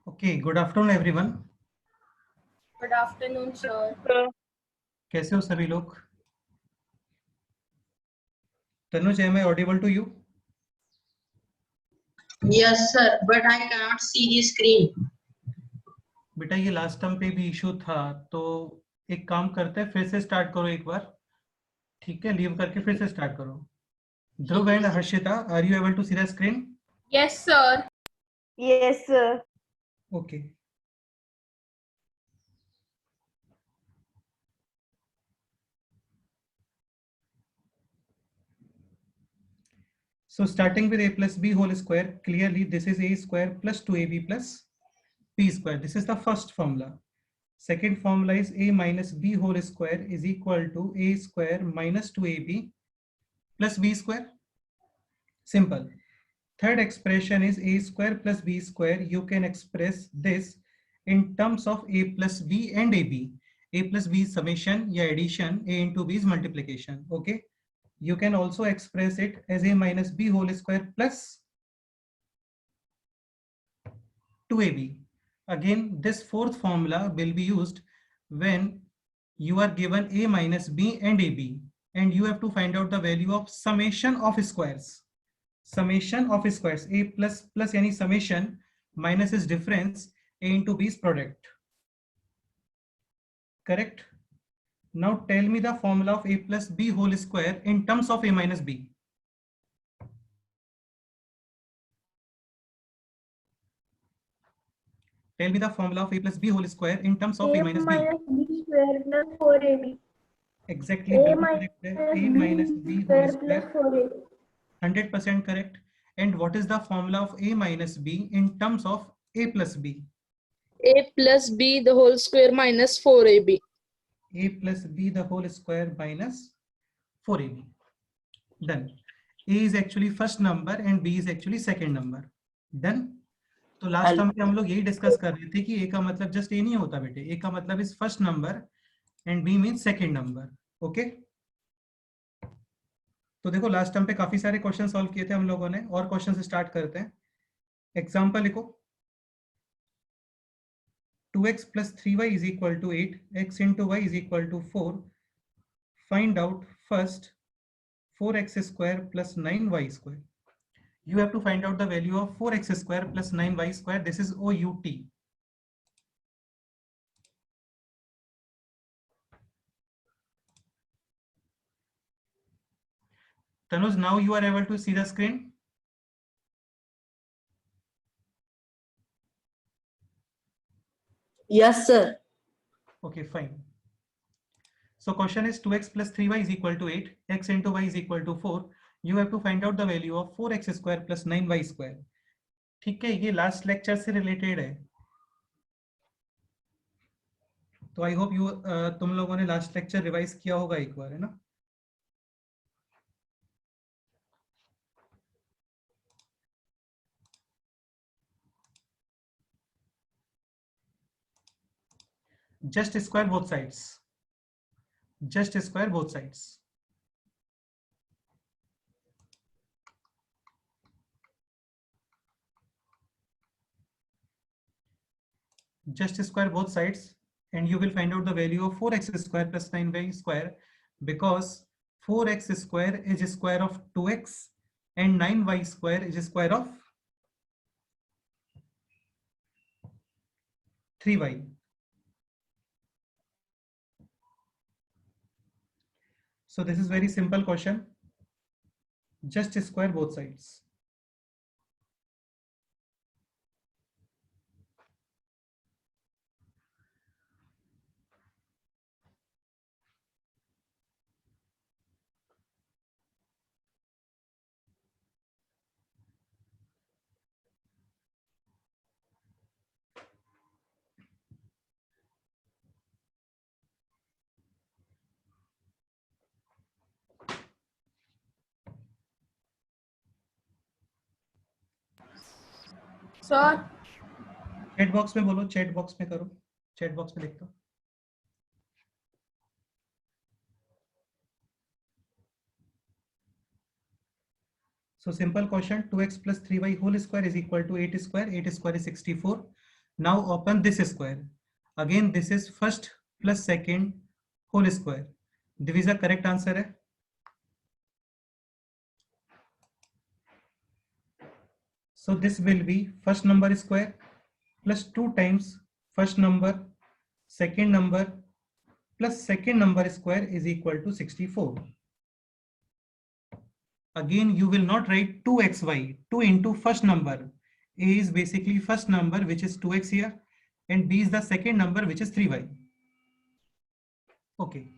Okay, good afternoon everyone. Good afternoon, sir. कैसे हो सभी लोग? Tanuj, am I audible to you? Yes, sir, but I cannot see the screen. बेटा ये last term पे भी इशू था, तो एक काम करते हैं, फिर से स्टार्ट करो एक बार. ठीक है, लीव करके फिर से स्टार्ट करो. Dhruv and Harshita, are you able to see the screen? Yes, sir. Yes, sir. Okay. So starting with a plus b whole square, clearly this is a square plus 2ab plus b square. This is the first formula. Second formula is a minus b whole square is equal to a square minus 2ab plus b square. Simple. Third expression is a square plus b square. You can express this in terms of a plus b and ab. A plus b is summation या addition, a into b is multiplication. Okay. You can also express it as a minus b whole square plus 2ab. Again, this fourth formula will be used when you are given a minus b and ab, and you have to find out the value of summation of squares. Summation of squares, a plus plus yani summation, minus is difference, a into b is product. Correct? Now tell me the formula of a plus b whole square in terms of a minus b. Tell me the formula of a plus b whole square in terms of a minus b. B square plus 4ab. Exactly. A बिल्कुल minus correct है. A minus b b whole square plus square. 4ab. 100% correct. And what is the formula of a minus b in terms of a plus b? A plus b the whole square minus 4ab. A plus b the whole square minus 4ab. Done. A is actually first number and b is actually second number. Done. तो last time पे हम लोग यही discuss कर रहे थे कि ए का मतलब जस्ट ए नहीं होता बेटे. ए का मतलब is first number and B mean second number. Okay. तो देखो लास्ट टाइम पे काफी सारे क्वेश्चन सॉल्व किए थे हम लोगों ने, और क्वेश्चन स्टार्ट करते हैं. एग्जाम्पल लिखो. 2x plus 3y is equal to 8, x into y is equal to 4. Find out first 4x square plus 9y square. You have to find out the value of 4x square plus 9y square. This is OUT. Tanuj, now you are able to see the screen. Yes, sir. Okay, fine. So question is 2x plus 3y is equal to 8, x into y is equal to 4. You have to find out the value of 4x square plus 9y square. ठीक है, ये last lecture से related है. तो I hope you तुम लोगों ने last lecture revise किया होगा एक बार, है ना. Just square both sides. Just square both sides. Just square both sides and you will find out the value of 4x square plus 9y square, because 4x square is square of 2x and 9y square is square of 3y. So this is very simple question. Just square both sides. Sir, chat box में बोलो, chat box में करो, chat box में लिख दो. So simple question, 2x plus 3y whole square is equal to 8 square. 8 square is 64. Now open this square. Again, this is first plus second whole square. Divisa correct answer है. So this will be first number square plus 2 times first number, second number plus second number square is equal to 64. Again, you will not write 2xy, 2 into first number. A is basically first number, which is 2x here, and B is the second number, which is 3y. Okay.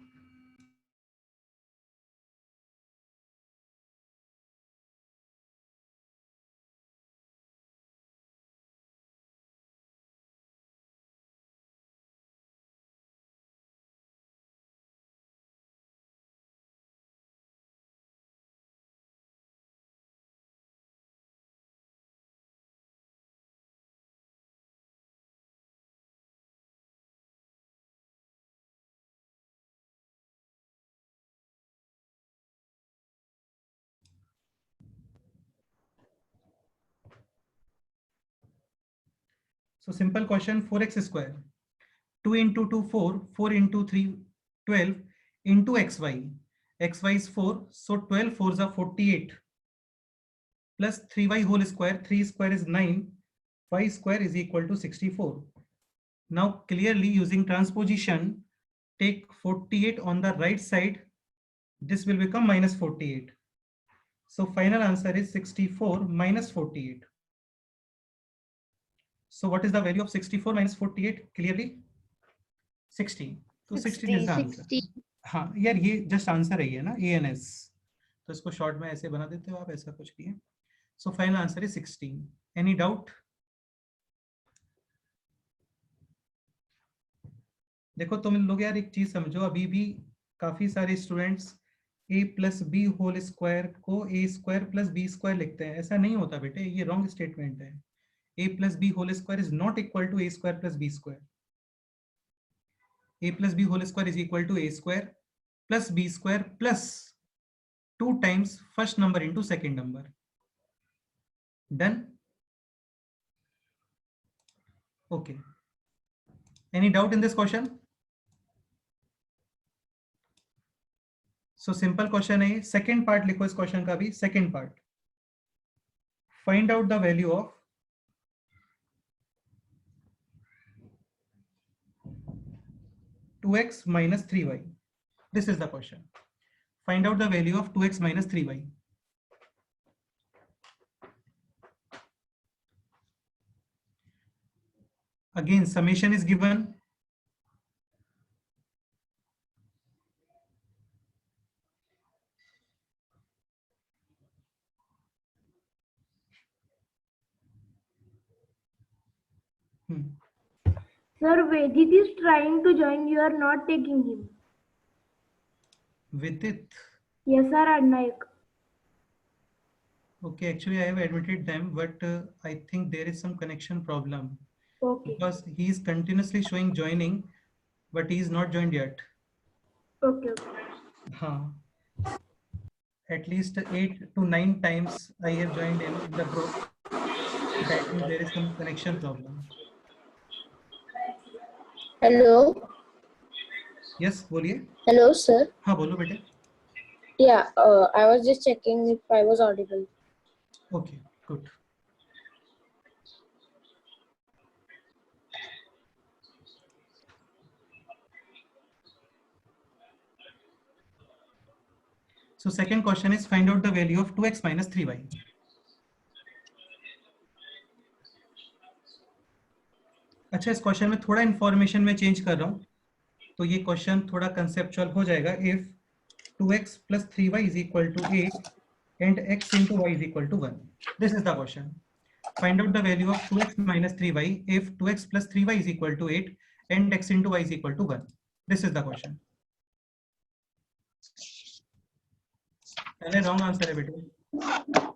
So simple question, 4x square. 2 into 2, 4. 4 into 3, 12 into xy. Xy is 4, so 12 4s are 48. Plus 3y whole square, 3 square is 9. 5 square is equal to 64. Now clearly using transposition, take 48 on the right side. This will become minus 48. So final answer is 64 minus 48. So what is the value of 64 minus 48? Clearly 60. So 16 is the answer. हाँ यार ये just answer है ना ANS, तो इसको short में ऐसे बना देते हो आप, ऐसा कुछ नहीं है. So final answer is 16. Any doubt? देखो तुम लोग यार एक चीज समझो, अभी भी काफी सारे students a plus B whole square को a square plus B square लिखते हैं. ऐसा नहीं होता बेटे, ये रॉन्ग स्टेटमेंट है. a plus B whole square is not equal to a square plus B square. a plus b whole square is equal to a square plus b square plus 2 times first number into second number. Done? Okay. Any doubt in this question? So simple question है. Second part लिखो इस question का भी. Second part. Find out the value of (2x minus 3y). This is the question. Find out the value of 2x minus 3y. Again, summation is given. Sir, Vedit is trying to join. You are not taking him. Vidit. Yes, sir, Adnaik. Okay, actually I have admitted them, but I think there is some connection problem. Okay. Because he is continuously showing joining, but he is not joined yet. Okay. At least 8 to 9 times I have joined in the group. That means there is some connection problem. Hello. Yes, बोलिए. Hello, sir. हाँ बोलो बेटे. Yeah, I was just checking if I was audible. Okay, good. So second question is find out the value of 2x minus 3y. अच्छा, इस question में थोड़ा information में change कर रहा हूँ, तो ये क्वेश्चन थोड़ा कंसेप्चुअल हो जाएगा. If 2x plus 3y is equal to 8 and x into y is equal to 1. This is the question. Find out the value of 2x minus 3y if 2x plus 3y is equal to 8 and x into y is equal to 1. This is the question. पहले wrong answer है बेटे.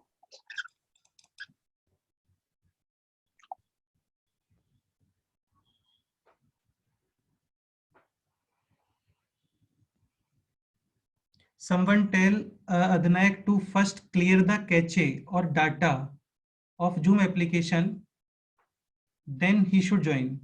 Someone tell Adnaik to first clear the cache or data of Zoom application then he should join.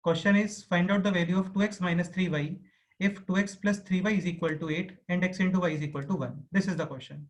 Question is, find out the value of 2x minus 3y if 2x plus 3y is equal to 8 and x into y is equal to 1. This is the question.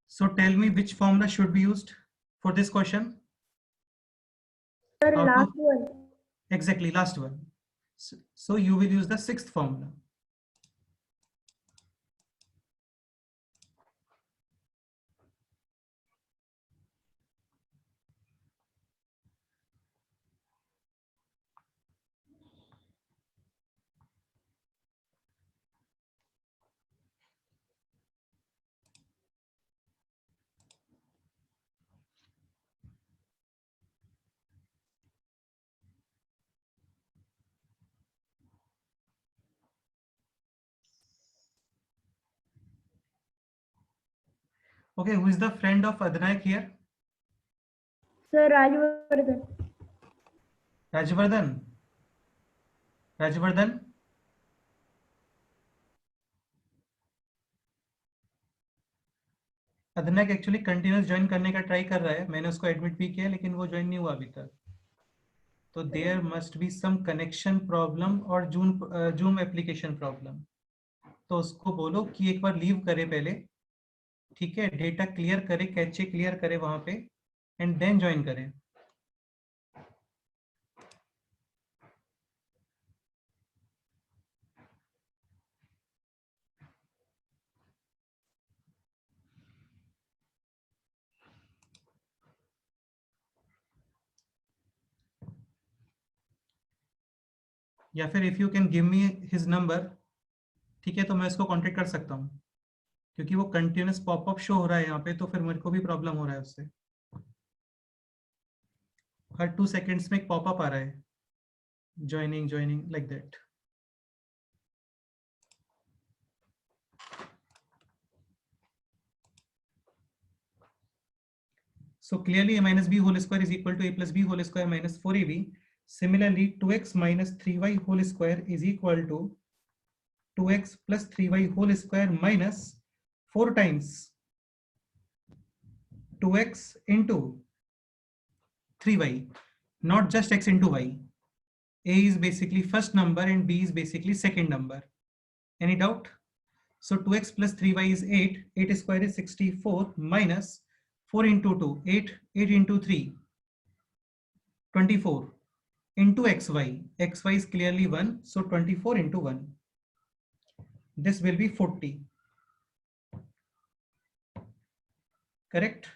So tell me which formula should be used for this question? Sir, Out of- last one. Exactly, last one. So you will use the sixth formula. Okay, who is the friend of Adnayak here? Sir, Rajvardhan. Rajvardhan. Rajvardhan. अदनक actually continuous join करने का try कर रहा है, मैंने उसको admit भी किया लेकिन वो ज्वाइन नहीं हुआ अभी तक. तो there must be some connection problem और जूम एप्लीकेशन प्रॉब्लम. तो उसको बोलो कि एक बार लीव करे पहले, ठीक है, डेटा क्लियर करे, कैचे क्लियर करे वहां पे, एंड देन ज्वाइन करे. या फिर if you can give me his number, ठीक है, तो मैं इसको कांटेक्ट कर सकता हूँ, क्योंकि वो कंटिन्यूस पॉपअप शो हो रहा है यहाँ पे, तो फिर मेरे को भी प्रॉब्लम हो रहा है उससे. हर 2 सेकेंड्स में एक पॉपअप आ रहा है, joining joining like that. So clearly a minus b whole square is equal to a plus b whole square minus 4ab. Similarly, 2x minus 3y whole square is equal to 2x plus 3y whole square minus 4 times 2x into 3y, not just x into y. A is basically first number and b is basically second number. Any doubt? So 2x plus 3y is 8. 8 square is 64 minus 4 into 2, 8, 8 into 3, 24 into xy. Xy is clearly 1, so 24 into 1. This will be 40. Correct?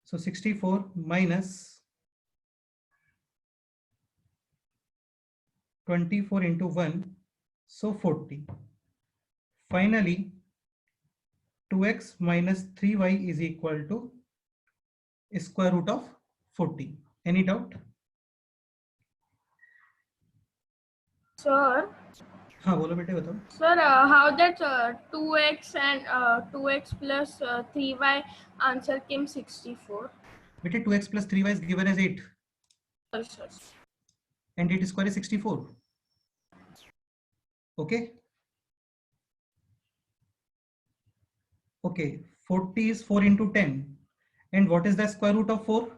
So 64 minus 24 into 1, so 40. Finally, 2x minus 3y is equal to square root of 40. Any doubt? Sir, हाँ बोलो बेटे बताओ. sir, how that 2x and 2x plus 3y answer came 64? बेटे 2x plus 3y is given as 8 Sir. and 8 square is 64. Okay. Okay, 40 is 4 into 10. And what is the square root of 4?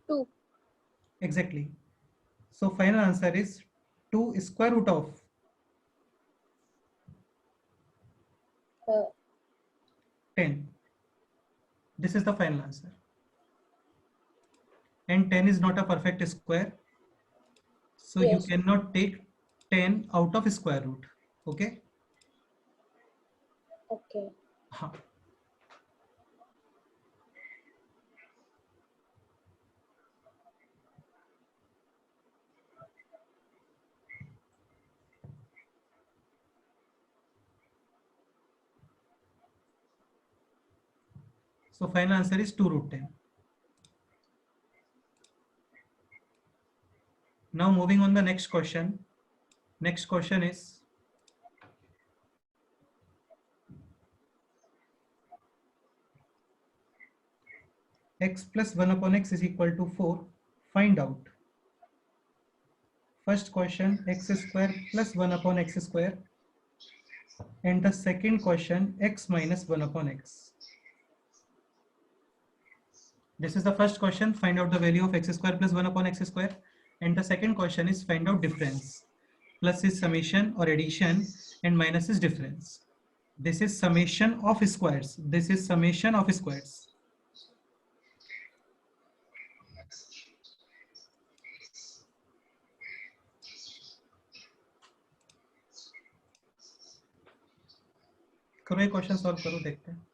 2. Exactly. So final answer is 2 square root of 10. This is the final answer. And 10 is not a perfect square. So you Yes. cannot take 10 out of square root. Okay. Okay. Huh. So final answer is 2 root 10. Now moving on the next question. Next question is x plus 1 upon x is equal to 4. Find out. First question, x square plus 1 upon x square. And the second question, x minus 1 upon x. This is the first question, find out the value of x square plus 1 upon x square. And the second question is find out difference. Plus is summation or addition and minus is difference. This is summation of squares. This is summation of squares. करो ये question solve करो देखते हैं.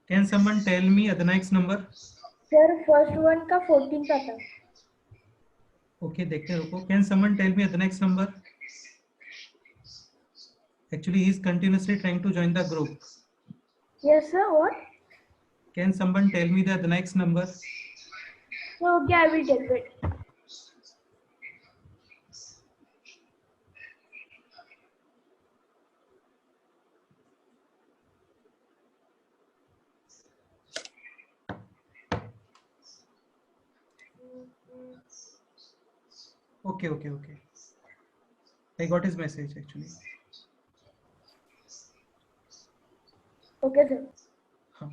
Can someone tell me the next number? Sir first one का 14 का था. Okay, देखते हैं रुको. Can someone tell me the next number? Actually, he is continuously trying to join the group. Yes sir, what? Can someone tell me the next number? So okay, I will tell it. Okay, okay, okay. I got his message actually. Okay sir. हाँ,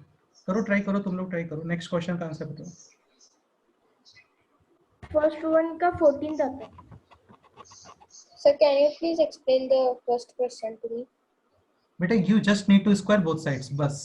करो try करो तुम लोग try करो. Next question का answer बताओ. First one का 14 का था. Sir, can you please explain the first question to me? बेटा you just need to square both sides बस.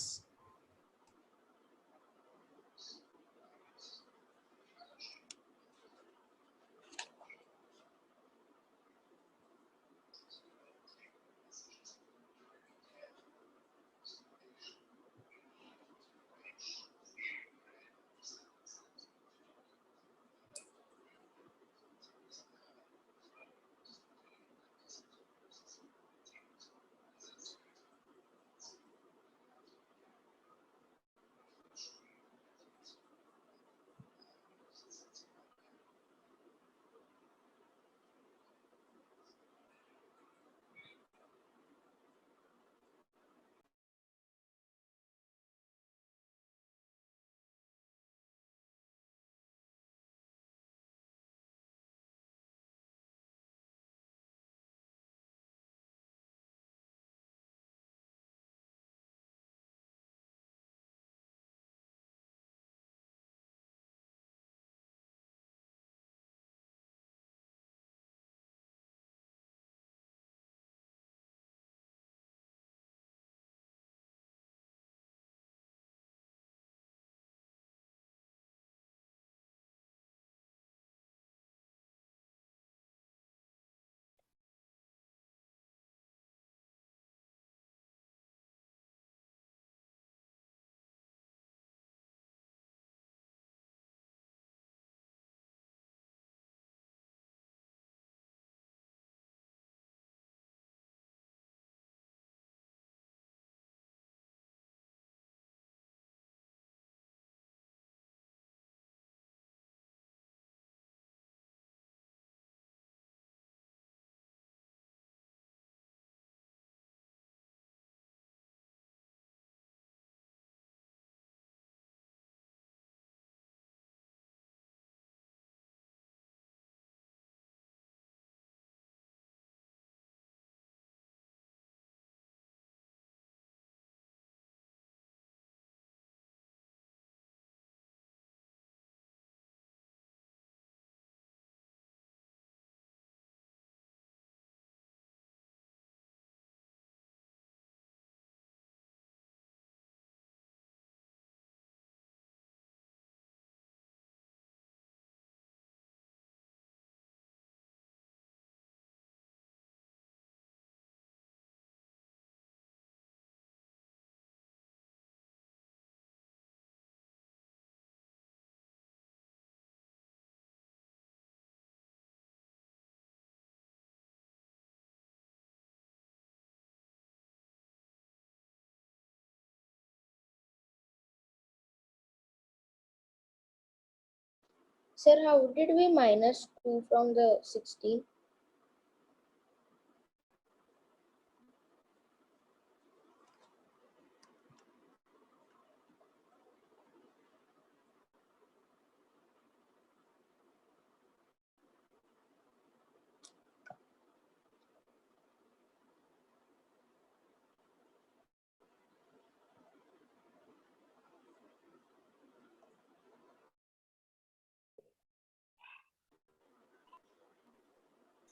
Sir, how did we minus 2 from the 16?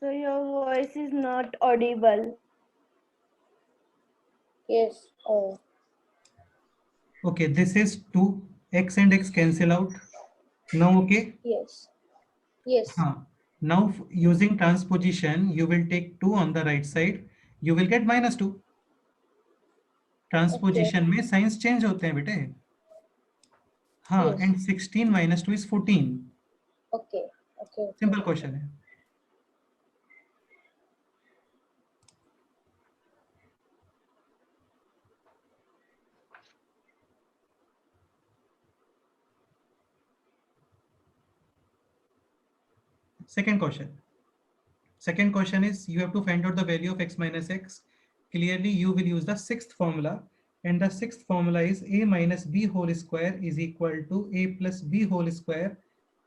So your voice is not audible. Yes. Oh, Okay, this is 2. X and x cancel out. Now, okay. yes. Yes. Now, using transposition, you will take 2 on the right side. You will get minus 2. Transposition में science change होते हैं बेटे. हाँ, Yes. and 16 minus 2 is 14. Okay. Okay. Simple question है. Second question. Second question is you have to find out the value of x minus x. Clearly, you will use the sixth formula, and the sixth formula is a minus b whole square is equal to a plus b whole square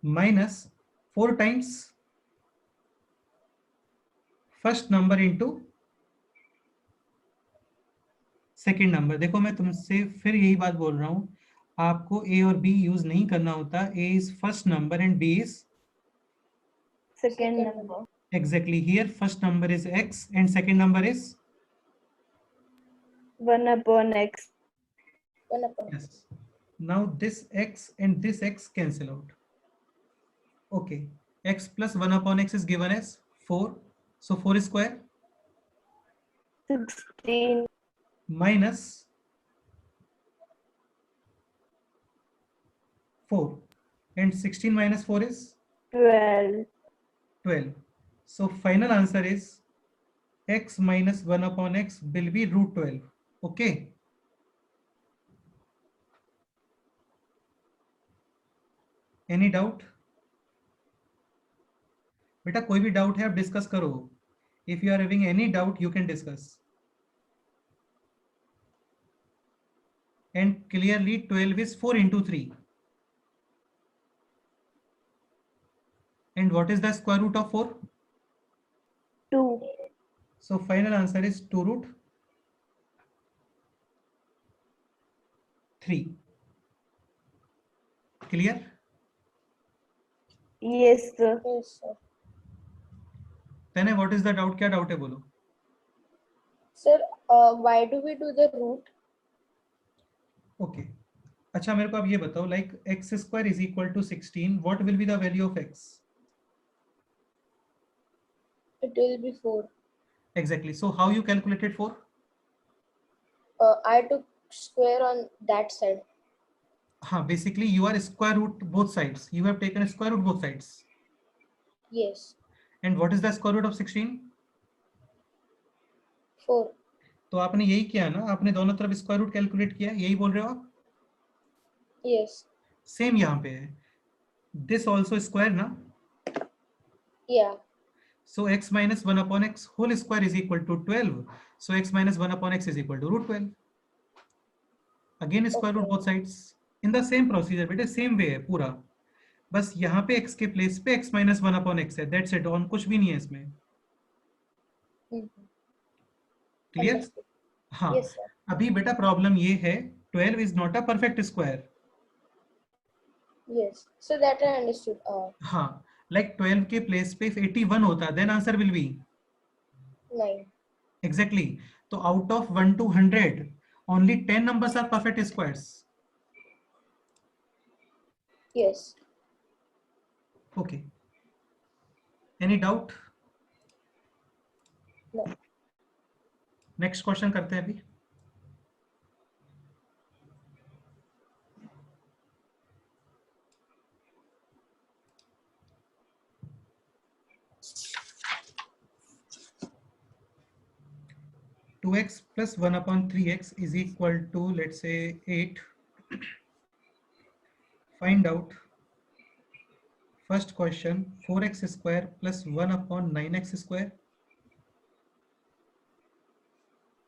minus 4 times first number into second number. देखो मैं तुमसे फिर यही बात बोल रहा हूँ, आपको a और b यूज नहीं करना होता. a is first number and b is Second number. exactly. Here first number is x and second number is 1 upon x. 1 upon. yes. Now this x and this x cancel out. Okay, x plus 1 upon x is given as 4. So 4 square 16. minus 4, and 16 minus 4 is 12. 12. So final answer is x minus 1 upon x will be root 12. Okay. Any doubt? बेटा कोई भी doubt है आप discuss करो. If you are having any doubt, you can discuss. And clearly 12 is 4 into 3. And what is the square root of 4? 2. So final answer is 2 root 3. Clear? Yes, sir. Yes, sir. Then what is the doubt? क्या doubt है बोलो? Sir, why do we do the root? Okay. अच्छा मेरे को अब ये बताओ, like x square is equal to 16. What will be the value of x? It will be 4. Exactly. So how you calculated 4? I took square on that side. हाँ, basically you are square root both sides. You have taken square root both sides. Yes. And what is the square root of 16? 4. तो आपने यही किया ना, आपने दोनों तरफ square root calculate किया, यही बोल रहे हो आप? Yes. सेम यहाँ पे है. This also square ना? Yeah. So x minus 1 upon x whole square is equal to 12. So x minus 1 upon x is equal to root 12. Again square root both sides. In the same procedure, बेटे same way है पूरा. बस यहाँ पे x के place पे x minus 1 upon x है. That's it. और कुछ भी नहीं है इसमें. Clear? Understood. हाँ. Yes, sir. अभी बेटा प्रॉब्लम ये है 12 is not a perfect square. Yes. So that I understood. हाँ. Like 12 के प्लेस पे if 81 होता then answer will be 9. exactly. तो out of 1 to 100 only 10 numbers are perfect squares. Yes. Okay. Any doubt? No. Next question करते हैं अभी. Two x plus 1 upon 3x is equal to let's say 8. Find out First question 4x square plus 1 upon 9x square.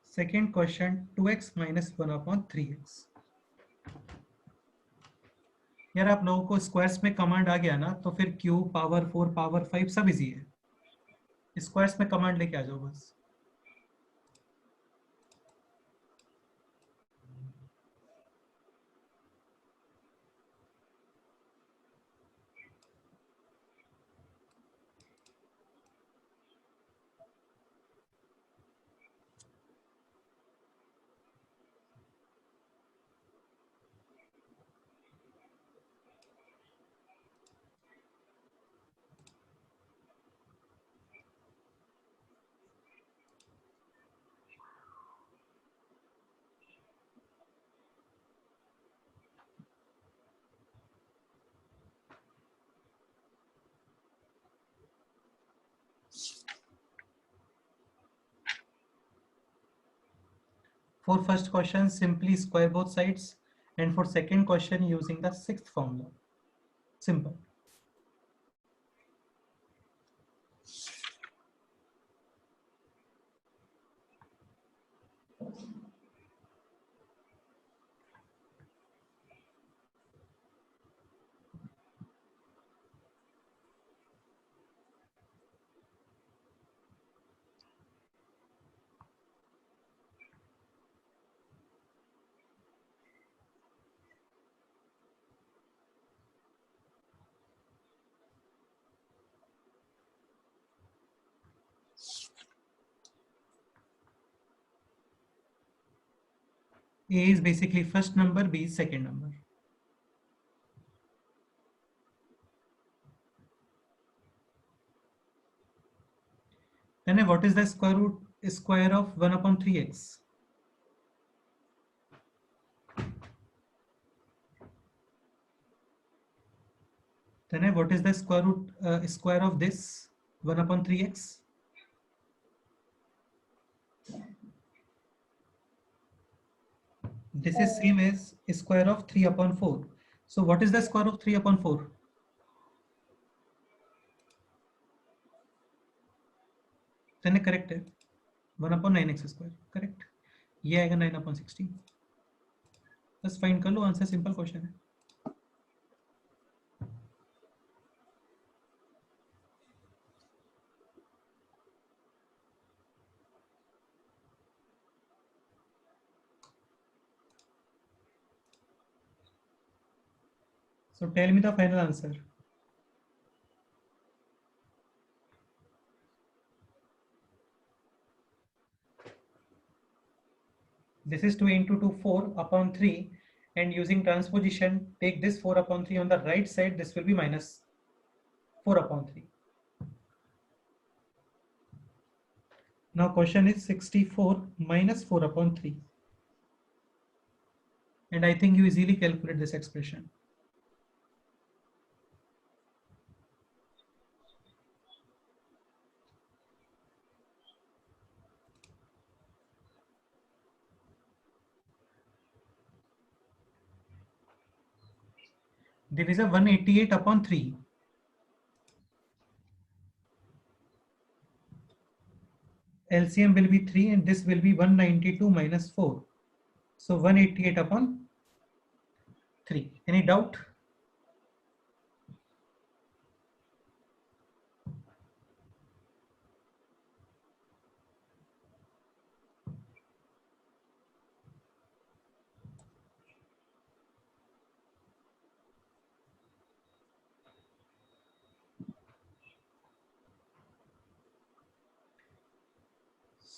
Second question 2x minus 1 upon 3x. यार आप लोगों को squares में command आ गया ना, तो फिर क्यूब पावर 4 पावर 5 सब इजी है. स्क्वायर्स में कमांड लेके आ जाओ बस. For first question, simply square both sides, and for second question, using the sixth formula. Simple. A is basically first number, B is second number. Then what is the square of 1 upon 3x? Then what is the square of this 1 upon 3x? This is same as square of 3 upon 4. So what is the square of 3 upon 4? Then correct है 1 upon 9x square. Correct. ये आएगा 9 upon 16. बस find कर लो answer. Simple question है. So tell me the final answer. This is 2 into 2, 4 upon 3, and using transposition, take this 4 upon 3 on the right side. This will be minus 4 upon 3. Now question is 64 minus 4 upon 3. And I think you easily calculate this expression. There is a 188 upon 3. LCM will be 3 and this will be 192 minus 4. So 188 upon 3. Any doubt?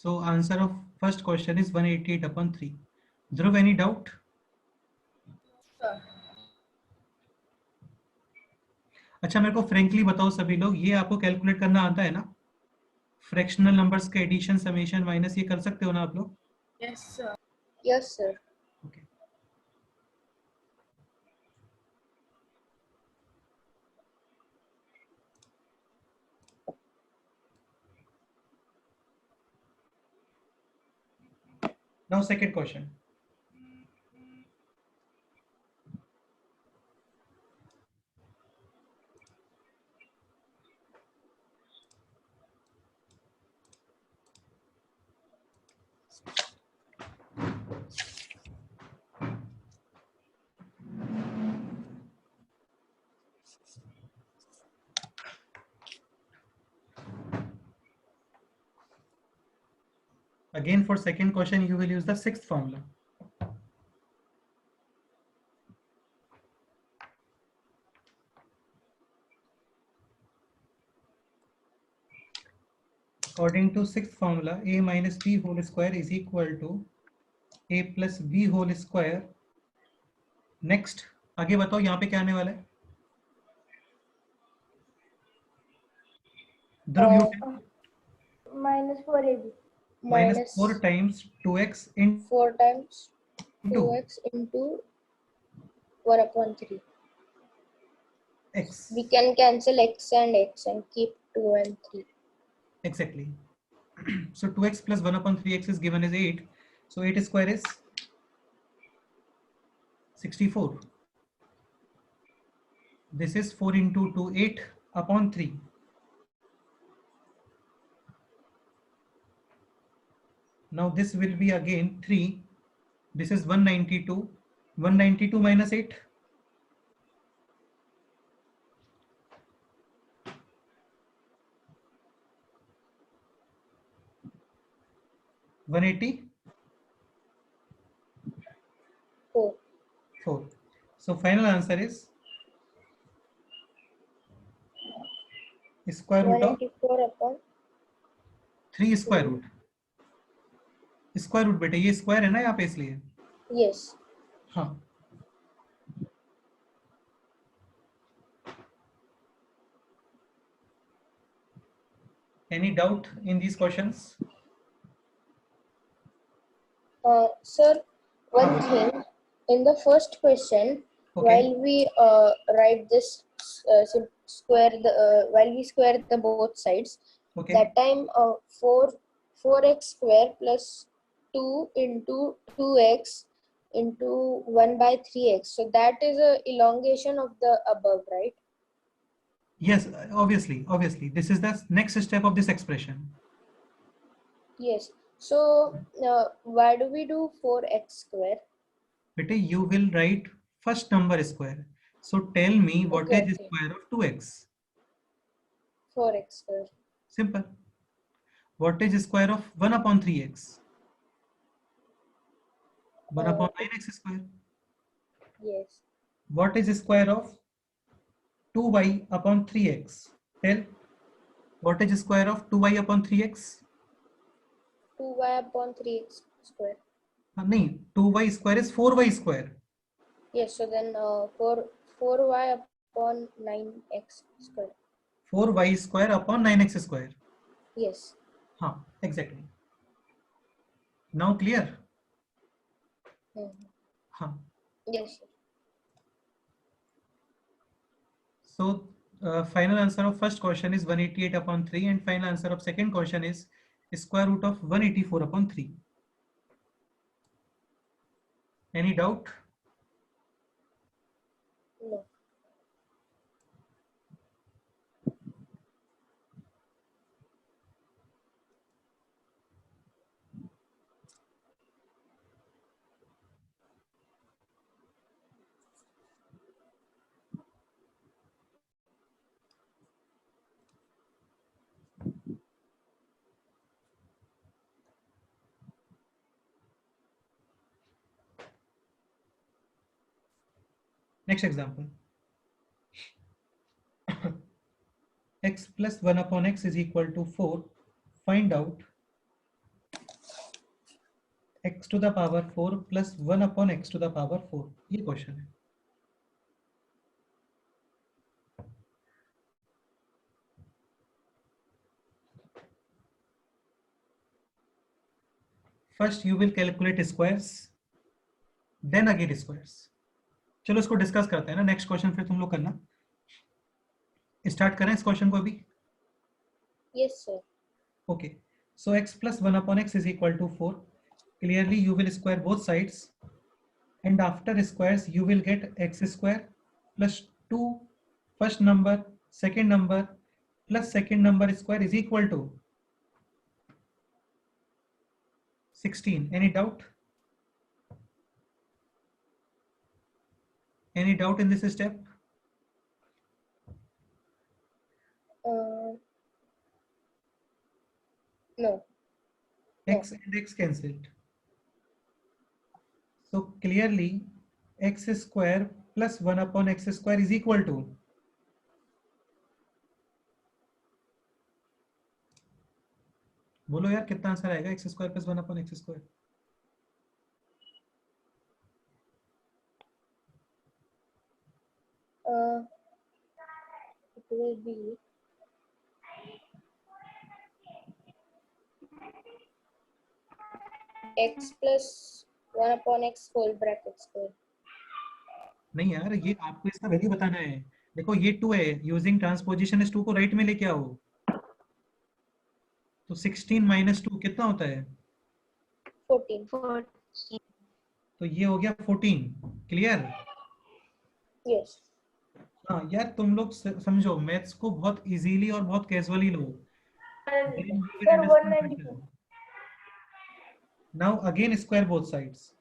So answer of first question is 188 upon 3. Dhruv, any doubt? Sir. अच्छा मेरे को frankly बताओ सभी लोग, ये आपको calculate करना आता है ना? फ्रैक्शनल नंबर्स के एडिशन, समेशन, माइनस ये कर सकते हो ना आप लोग? Yes, sir. Yes, sir. Okay. Now second question. Again, for second question, you will use the sixth formula. According to sixth formula, a minus b whole square is equal to a plus b whole square. Next, आगे बताओ यहाँ पे क्या आने वाला है? ध्रुव, you tell. minus 4ab. Minus 4 times 2x into 4 times 2x into 1 upon 3. x. We can cancel x and keep 2 and 3. Exactly. So 2x plus 1 upon 3x is given as 8. So 8 square is 64. This is 4 into 2, 8 upon 3. Now this will be again 3. This is 192. 192 minus 8. 180. 4. 4. So final answer is square root of 184 upon 3 square root. Square root बेटे, ये square है ना यहाँ पे, इसलिए yes. हाँ. Any doubt in these questions? Sir, one thing in the first question, Okay. while we write this square the while we square the both sides, Okay. that time 4x square plus 2 into 2x into 1 by 3x. So that is a elongation of the above, right? Yes, obviously. This is the next step of this expression. Yes. So why do we do 4x square? Bete, you will write first number square. So tell me what Okay, is okay. square of 2x? 4x square. Simple. What is square of 1 upon 3x? 1 upon 9x square. Yes. What is square of 2y upon 3x? Tell. What is square of 2y upon 3x? 2y upon 3x square. No, 2y square is 4y square. Yes, so then 4y upon 9x square. 4y square upon 9x square. Yes. Huh, exactly. Now clear? Mhm. Huh. Yes, sir. So final answer of first question is 188 upon 3, and final answer of second question is square root of 184 upon 3. Any doubt? No. Next example. X plus 1 upon x is equal to 4. Find out x to the power 4 plus 1 upon x to the power 4. ये question है. First you will calculate squares, then again squares. चलो इसको discuss करते हैं ना. Next question फिर तुम लोग करना. स्टार्ट करें इस क्वेश्चन को अभी. Yes, sir. Okay, so x plus 1 upon x is equal to 4. Clearly you will square both sides, and after squares you will get x square plus 2 first number second number plus second number square is equal to 16. Any doubt? Any doubt in this step? No. x and x cancelled. So clearly x square plus 1 upon x square is equal to, बोलो यार कितना answer आएगा x square plus 1 upon x square? It will be x plus 1 upon x whole bracket square. नहीं यार, ये आपको इसका value बताना है. देखो ये 2 है, यूजिंग ट्रांसपोजिशन इस 2 को राइट में लेके आओ. तो 16 माइनस 2 कितना होता है? 14. तो ये हो गया 14. क्लियर? Yes. हाँ यार, तुम लोग समझो मैथ्स को बहुत इजीली और बहुत कैजुअली लो. Sir, 194. Now again square both sides.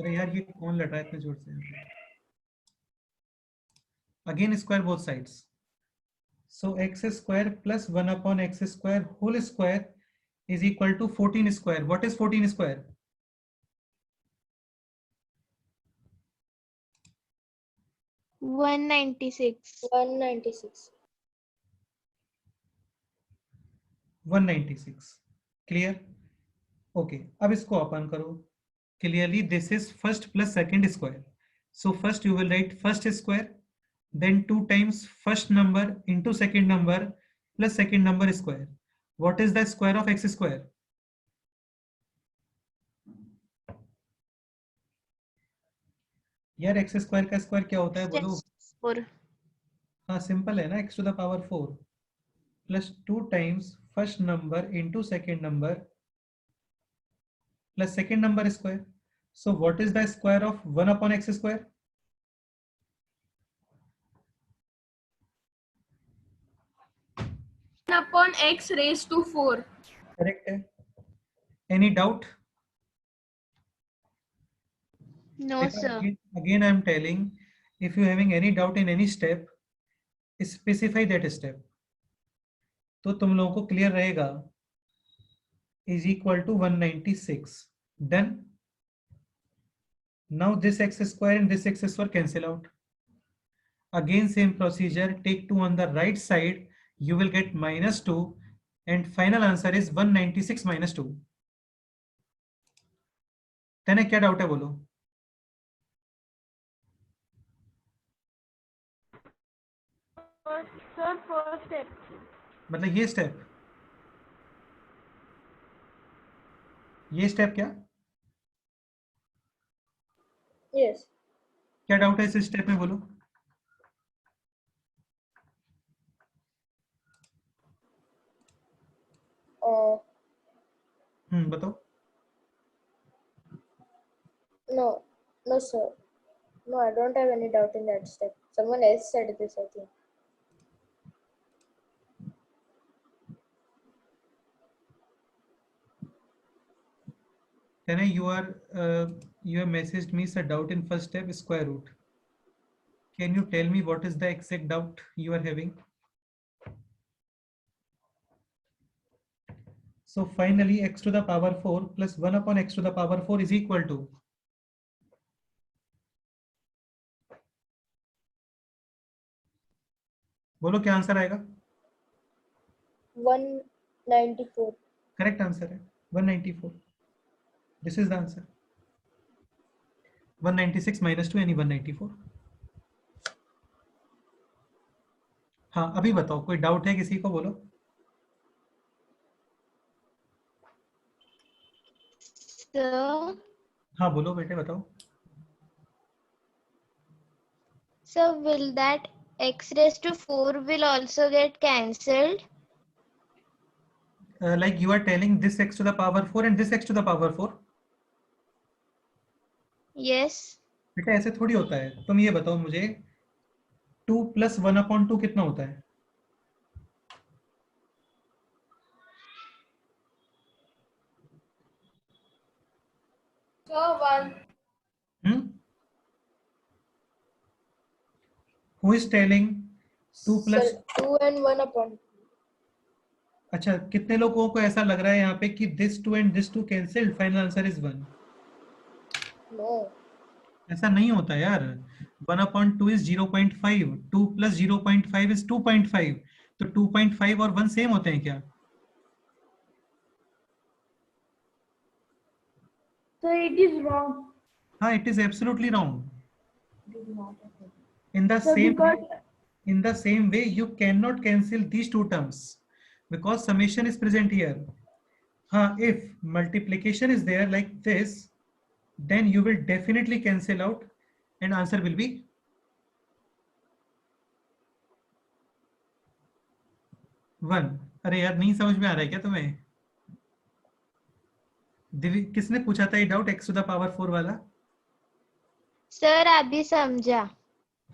अरे यार ये कौन लड़ रहा है इतने जोर से? Again square both sides. So x square plus 1 upon x square whole square is equal to 14 square. What is 14 square? One ninety six. 196. Clear? Okay. अब इसको अपन करो. Clearly this is first plus second square. So first you will write first square, then 2 times first number into second number plus second number square. What is the square of x square? यार x square का square क्या होता है बोलो? 4. हाँ simple है ना, x to the power 4 plus 2 times first number into second number plus second number square. So what is the square of 1 upon x square? upon x raised to 4. Correct है. Any doubt? No, sir. Again I am telling, if you having any doubt in any step, specify that step. तो तुम लोगों को clear रहेगा. Is equal to 196. Done. Now this x square and this x square cancel out. Again same procedure, take 2 on the right side, you will get minus 2 and final answer is 196 minus 2. तने क्या doubt है बोलो? Sir, first step. मतलब ये step क्या? Yes. क्या doubt है इस स्टेप में बोलो? बताओ. No, sir. No, I don't have any doubt in that step. Someone else said this, I think. Then you have messaged me a doubt in first step square root. Can you tell me what is the exact doubt you are having? So finally x to the power 4 plus 1 upon x to the power 4 is equal to, बोलो क्या answer आएगा? 194. Correct answer है 194. This is the answer. 196 minus 2 यानी 194. हाँ अभी बताओ, कोई doubt है किसी को? बोलो. Sir, हाँ बोलो बेटे बताओ. will that x raised to 4 will also get cancelled? Like you are telling this x to the power 4 and this x to the power 4. Yes. बेटा ऐसे थोड़ी होता है. तुम ये बताओ मुझे 2 plus 1 upon 2 कितना होता है? So 1. Who is telling 2 plus? Sir, 2 and 1 upon. अच्छा, कितने लोगों को ऐसा लग रहा है यहाँ पे कि this 2 and this 2 cancelled, final answer is 1? No. ऐसा नहीं होता यार. 1 upon 2 is 0.5, 2 plus 0.5 is 2.5. तो 2.5 और 1 सेम होते हैं क्या? So it is wrong. हाँ, it is absolutely wrong. In the So same because in the same way, you cannot cancel these two terms because summation is present here. If multiplication is there like this, then you will definitely cancel out and answer will be 1. अरे यार, नहीं समझ में आ रहा है क्या तुम्हें? दिव्य, किसने पूछा था ये doubt x to the power 4 वाला? सर अभी समझा।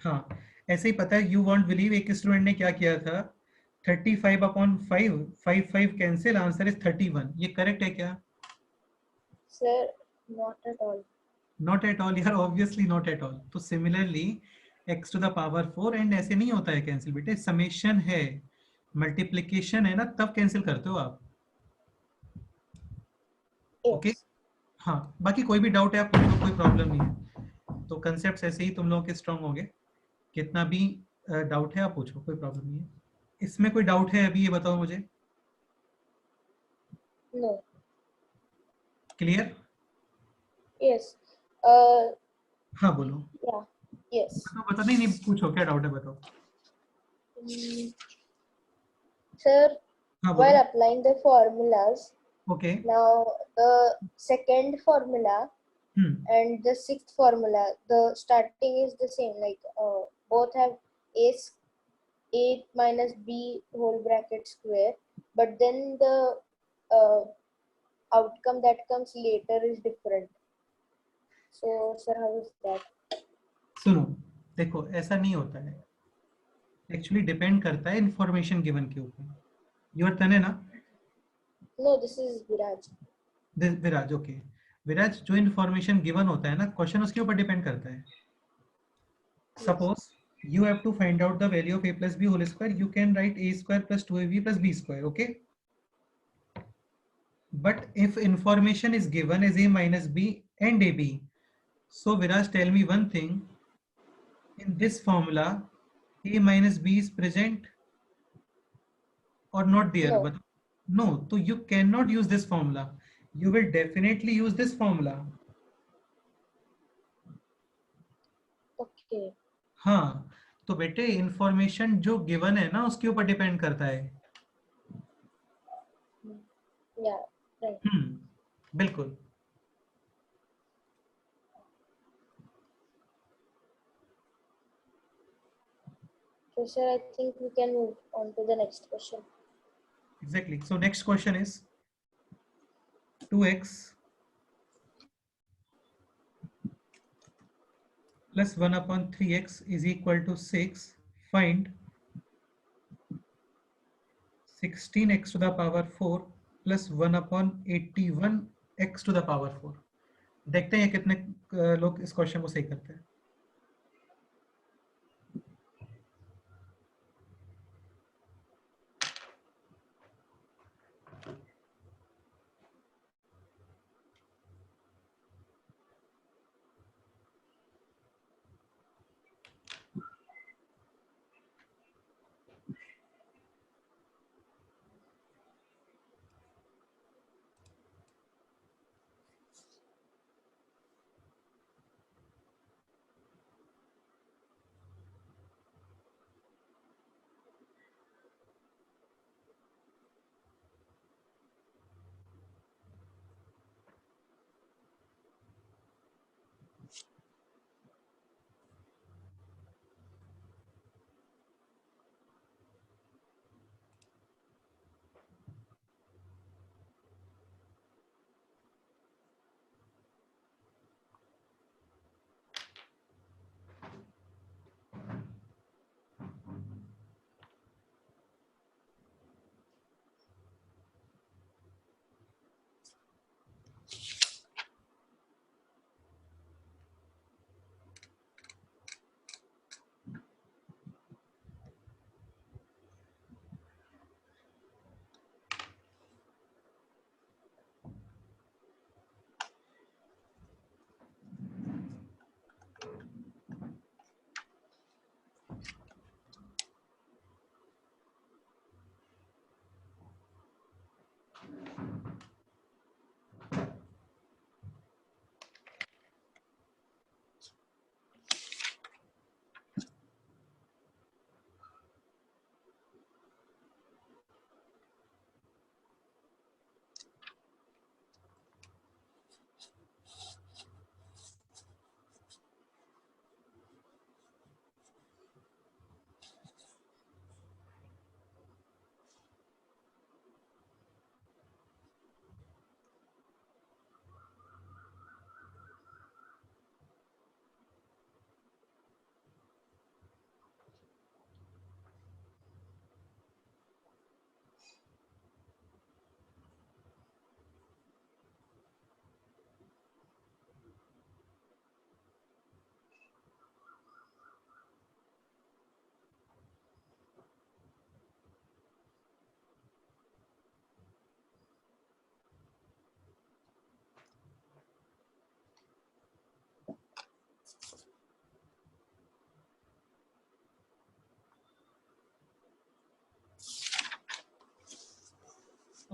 हाँ, ऐसे ही पता है. यू वॉन्ट बिलीव, एक स्टूडेंट ने क्या किया था, 35 अपॉन 5, 5 कैंसिल, आंसर इज 31. ये करेक्ट है क्या? Sir, not at all. Not at all यार, ऑब्वियसली नॉट एट ऑल. तो similarly x to the power 4, and ऐसे नहीं होता है कैंसिल बेटे. समेशन है, मल्टीप्लीकेशन है ना, तब कैंसिल करते हो आप. Yes. ओके. हाँ, बाकी कोई भी डाउट है आप पूछो, कोई प्रॉब्लम नहीं है. तो कंसेप्ट ऐसे ही तुम लोगों के स्ट्रांग होंगे. कितना भी डाउट है आप पूछो, कोई प्रॉब्लम नहीं है. इसमें कोई डाउट है अभी, ये बताओ मुझे. No. क्लियर? Yes. हाँ बोलो. Yeah. Yes. बताओ, नहीं पूछो, क्या डाउट है बताओ. Mm, Sir, हाँ while बोलो. applying the formulas, okay. now the second formula and the sixth formula, the starting is the same. Like both have a minus b whole bracket square, but then the outcome that comes later is different. So, sir, how is that? सुनो, देखो ऐसा नहीं होता है. Actually depend करता है information given के ऊपर. योर तने ना. No, this is Viraj. Viraj, okay. Viraj, जो इंफॉर्मेशन गिवन होता है ना, क्वेश्चन उसके ऊपर डिपेंड करता है. Suppose you have to find out the value of a plus b whole square. You can write a square plus 2ab plus b square, okay? But if information is given as a minus b and ab, so Viraj, tell me one thing. In this formula, a minus b is present or not there? No. But no, so you cannot use this formula. You will definitely use this formula. Okay. हाँ, तो बेटे information जो given है ना, उसके ऊपर depend करता है. Yeah. Right. बिल्कुल. So, sir, I think we can move on to the next question. Exactly. So next question is 2x plus 1 upon 3x is equal to 6. Find 16x to the power 4 plus 1 upon 81x to the power 4. देखते हैं कितने लोग इस question को सही करते हैं.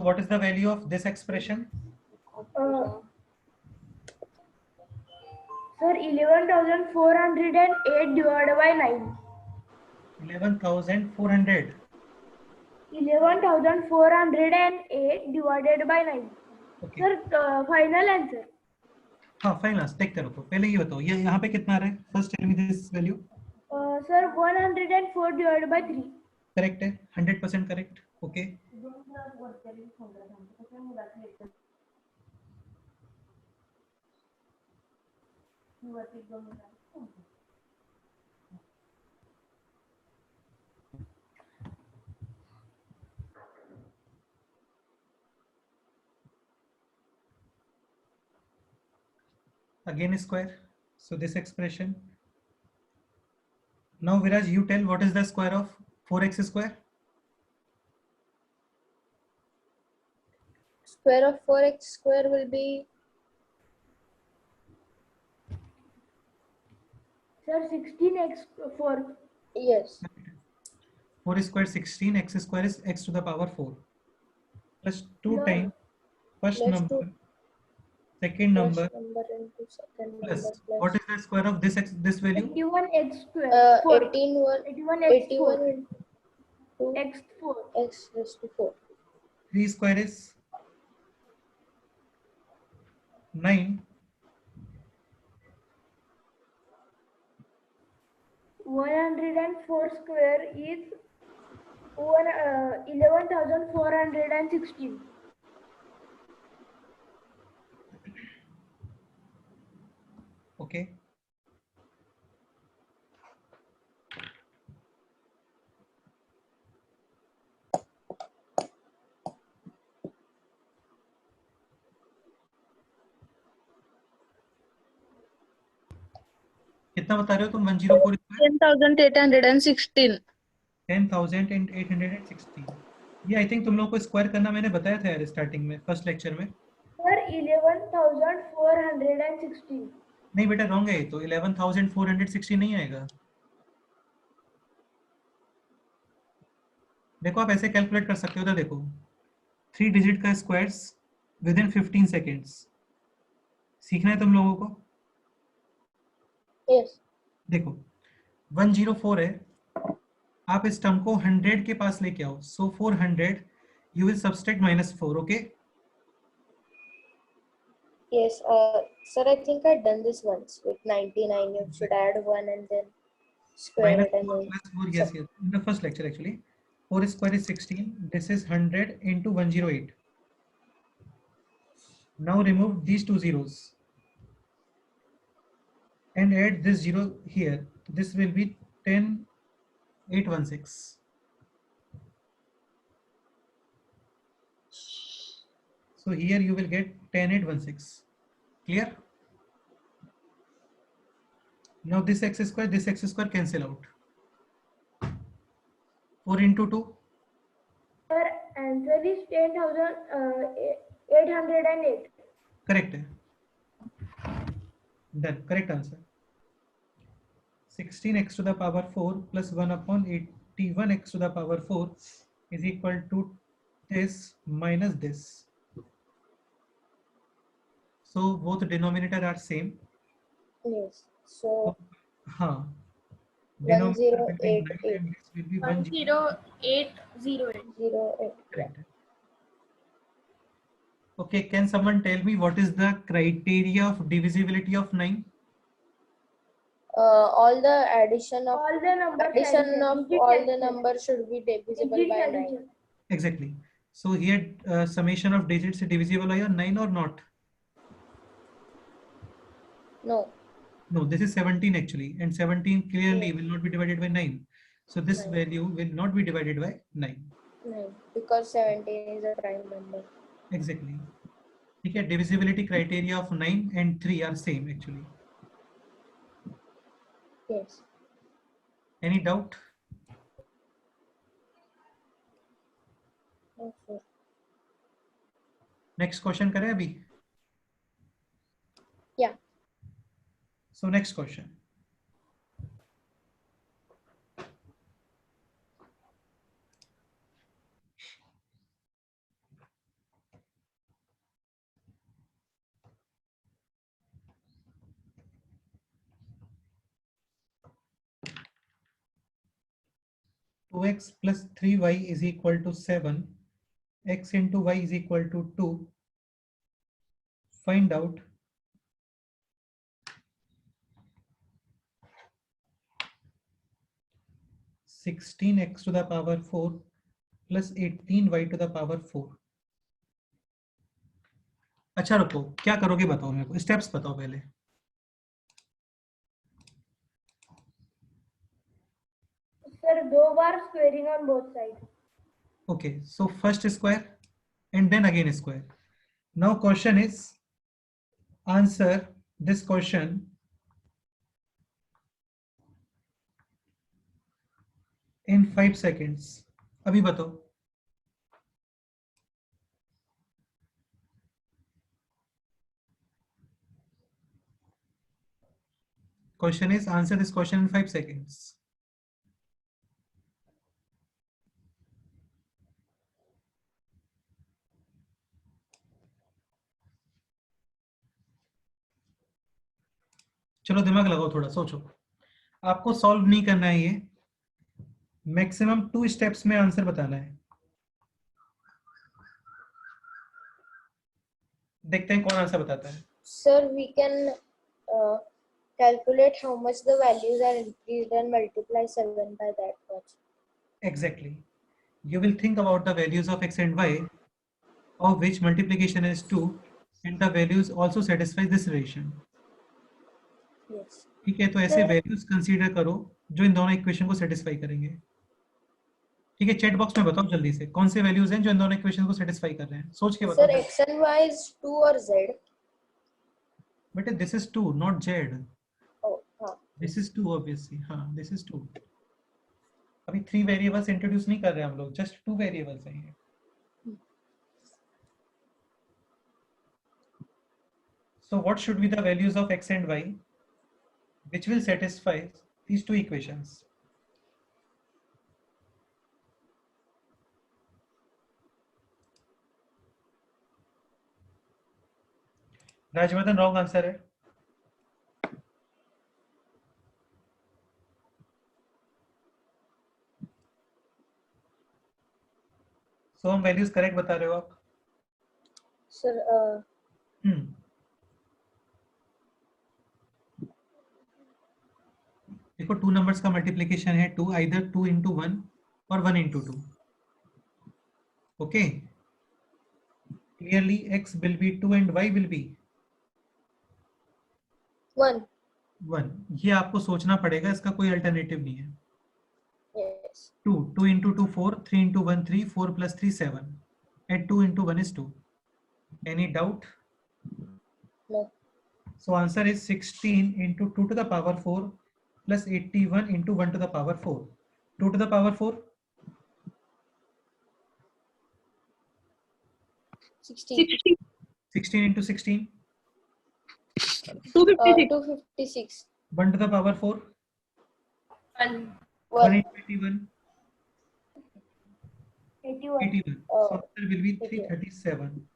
what is the value of this expression? Sir, 11,408 divided by 9. 11,400. 11,408 divided by 9. Okay. Sir, final answer. हाँ फाइनल देखते रहो, पहले ये बताओ ये यहाँ पे कितना आ रहा है? First tell me this value. Sir, 104 divided by 3. Correct है, 100% correct. Okay. Again square. So this expression. Now Viraj, you tell what is the square of 4x square? Square of 4x square will be, Sir, 16x 4. yes, 4 square 16, x square is x to the power 4 plus 2 No. times first Plus number, two. second first number number into second plus number plus what is the square of this value? 81x square. 4. 81 81x 4. 81 into X 4. x raised to 4. 3 square is 9. 104 square is 11,416. Okay. कितना बता रहे हो तुम? 104 square 10,816. 10,816. ये I think तुम लोगों को square करना मैंने बताया था यार स्टार्टिंग में, फर्स्ट लेक्चर में. Sir, 11,416. नहीं बेटा रॉन्ग है ये तो. 11,460 नहीं आएगा. देखो आप ऐसे कैलकुलेट कर सकते हो. तो देखो 3 डिजिट का स्क्वायर्स विद इन 15 सेकेंड्स. सीखना है तुम लोगों को. Yes. देखो 104 है, आप इस टर्म को 100 के पास लेके आओ. सो 400 you will subtract -4. Okay. Yes. Sir, I think I've done this once with 99. You should add 1 and then square it and -4 then. plus 4, yes, yes. In the first lecture actually. 4 square is 16. This is 100 into 108. Now remove these two zeros and add this zero here. This will be 10,816. So here you will get 10,816. Clear? Now this x square cancel out. 4 into 2. Sir, answer is 10,808. Correct. Done. Correct answer. 16x to the power 4 plus 1 upon 81x to the power 4 is equal to this minus this. So both denominator are same. Yes. So Huh. Denominator between 9 1088. and this will be 10. 10808. 08. Correct. Okay, can someone tell me what is the criteria of divisibility of 9? All the addition of All the numbers addition addition, of digit all the addition, numbers should be divisible digit by 9. addition. Exactly. So here summation of digits is divisible by 9 or not? No. No, this is 17 actually, and 17 clearly Yes. will not be divided by 9. So this 9. value will not be divided by 9. 9. Because 17 is a prime number. Exactly. Okay, divisibility criteria of 9 and 3 are same actually. Yes. Any doubt? Okay. Next question करें अभी? Yeah. So next question. 2x plus 3y is equal to 7. X into y is equal to 2. Find out (16x to the power 4 plus 18y to the power 4). अच्छा रुको, क्या करोगे बताओ मेरे को, steps बताओ पहले। Sir 2 bar squaring on both side. Okay, so first square and then again square. Now question is, answer this question in 5 seconds. अभी बताओ। Question is, answer this question in 5 seconds. चलो दिमाग लगाओ, थोड़ा सोचो। आपको सॉल्व नहीं करना है ये, मैक्सिमम 2 स्टेप्स में आंसर बताना है। देखते हैं कौन आंसर बताता है। Sir, we can calculate how much the values are increased and multiply 7 by that much. Exactly. You will think about the values of x and y, of which multiplication is 2, and the values also satisfy this relation. Yes. ठीक है, तो ऐसे values consider करो जो इन दोनों equation को satisfy करेंगे। ठीक है, चैट बॉक्स में बताओ जल्दी से कौन से वैल्यूज हैं जो इन दोनों इक्वेशन को सेटिस्फाई कर रहे हैं, सोच के बताओ। Sir, x and y is 2 or z? बेटा this is 2 not z, Oh, हाँ. This is 2 obviously. हाँ, दिस इज 2। अभी 3 वेरिएबल्स इंट्रोड्यूस नहीं कर रहे हम लोग, जस्ट 2 वेरिएबल्स हैं ये। So what should be the values of x and y which will satisfy these 2 equations? Rajvardhan wrong answer है। सो हम वैल्यूज करेक्ट बता रहे हो आप? Sir, देखो 2 नंबर्स का मल्टीप्लिकेशन है 2, आइदर 2 into 1 और 1 into 2। Okay, clearly x will be 2 and y will be 1. 1। ये आपको सोचना पड़ेगा, इसका कोई अल्टरनेटिव नहीं है। Yes. 2 into 2 4, 3 into 1 3, 4 plus 3 7, and 2 into 1 is 2. Any doubt? No. So answer is 16 into 2 to the power 4 plus 81 into 1 to the power 4. 2 to the power 4? 16. 16 into 16? 256. 1 to the power 4? 1. 1 1. into 81? 81. 81. Oh, So answer will be 337.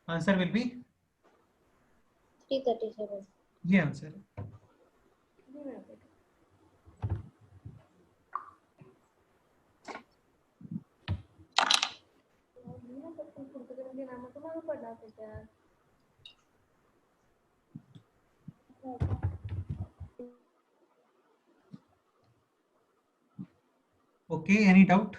Answer will be 337. ये answer है। Okay, any doubt?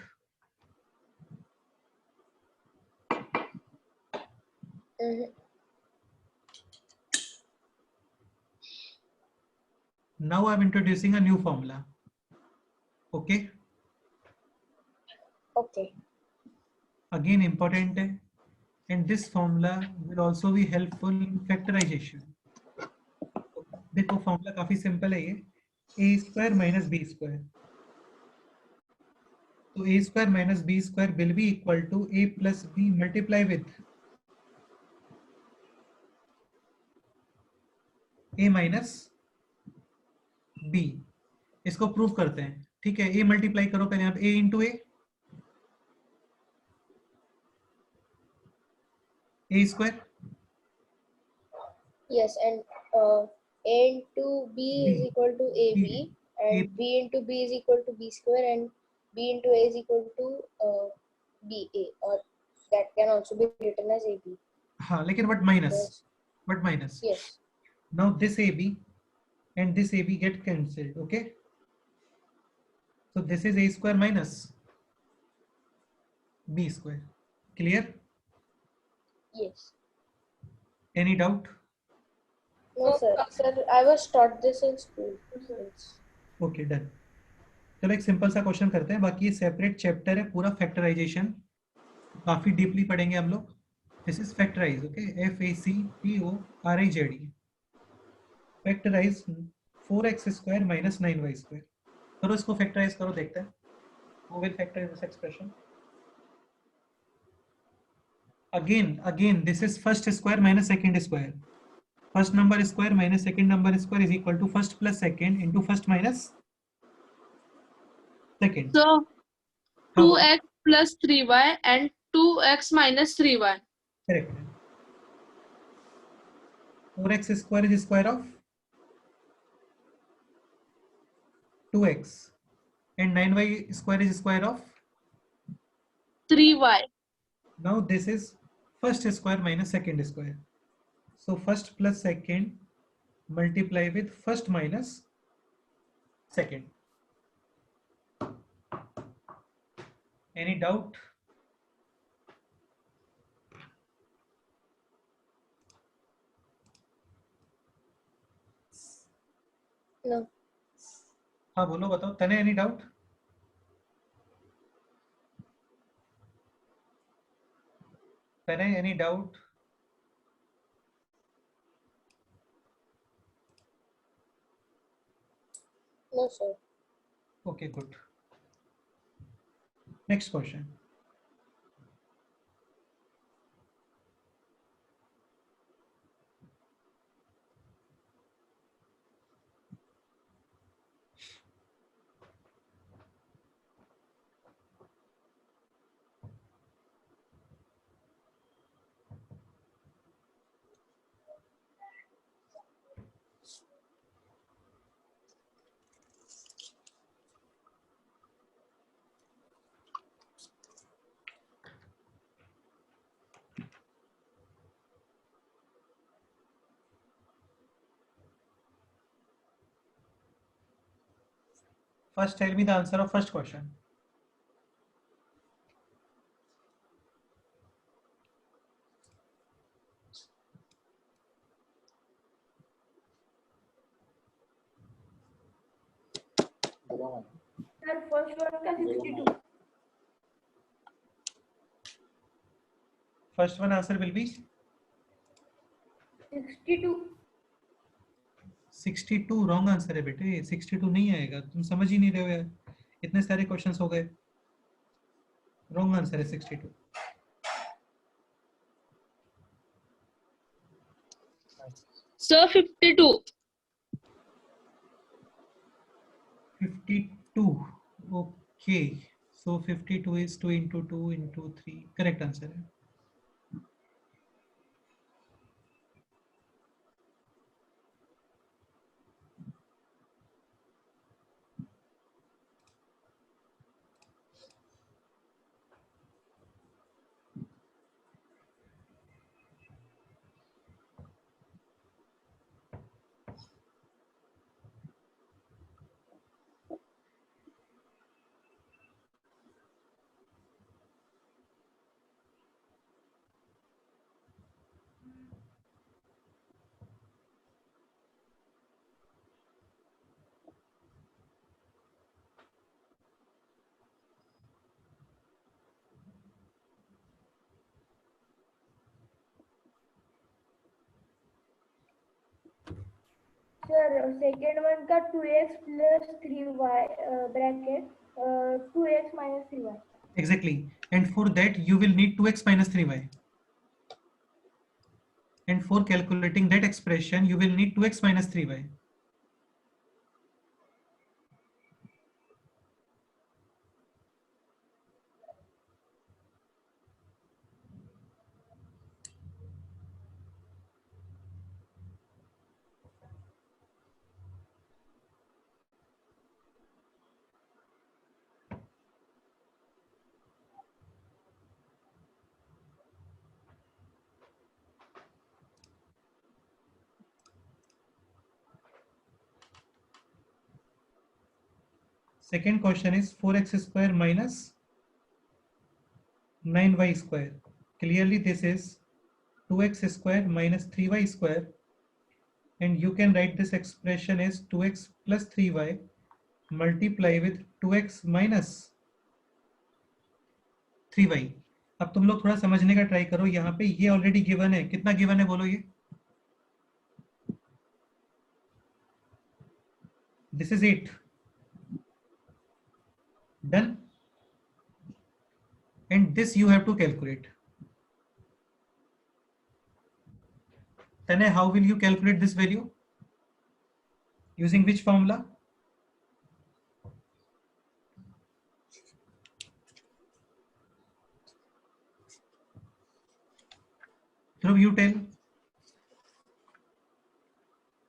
Now I'm introducing a new formula. Okay. Okay. Again important है, and this formula will also be helpful in factorization. देखो formula काफी simple है ये, a square minus b square. तो a square minus b square will be equal to a plus b multiply with a minus b। इसको prove करते हैं। ठीक है, a मल्टीप्लाई करो पहले आप, a into a square। Yes, and a into b is equal to ab. and b into b is equal to b square, and b into a is equal to ba, or that can also be written as ab. हाँ लेकिन but minus, Yes. but minus. Yes. Now this AB and this AB get cancelled. Okay. So this is a square minus b square. Clear? Yes. Any doubt? No, sir. Sir, I was taught this in school. Okay, done. चलो एक simple सा question करते हैं, बाकी ये separate chapter है पूरा, factorisation काफी डीपली पढ़ेंगे हम लोग. This is factorize. Okay, FACTORIZE. Factorize 4x square minus 9y square. करो इसको, फैक्टराइज करो, देखते हैं who will factorize this expression. Again this is first square minus second square. First number square minus second number square is equal to first plus second into first minus second. So हाँ, 2x plus 3y and 2x minus 3y. correct. 4x square is square of 2x and 9y square is square of 3y. now this is first square minus second square. So first plus second multiply with first minus second. Any doubt? No. हाँ बोलो, बताओ तने, any doubt? तने, any doubt? No, sir. Okay, good. Next question. First, tell me the answer of first question. Sir, first one का 62. First one answer will be 62. 62. Wrong answer है बेटे, 62 नहीं आएगा, तुम समझ ही नहीं रहे हो यार, इतने सारे क्वेश्चंस हो गए. रॉन्ग आंसर है 62. So 52. 52. Okay, so 52 is 2 into 2 into 3. Correct answer है. Sir, second one का 2x plus 3y bracket 2x minus 3y. Exactly. And for that you will need 2x minus 3y. And for calculating that expression you will need 2x minus 3y. Second question is 4x square minus 9y square. Clearly this is 2x square minus 3y square, and you can write this expression as 2x plus 3y multiply with 2x minus 3y. अब तुम लोग थोड़ा समझने का try करो, यहाँ पे ये ऑलरेडी गिवन है, कितना गिवन है बोलो ये? This is 8. Done. And this you have to calculate. Tanay, how will you calculate this value? Using which formula? Dhruv, you tell.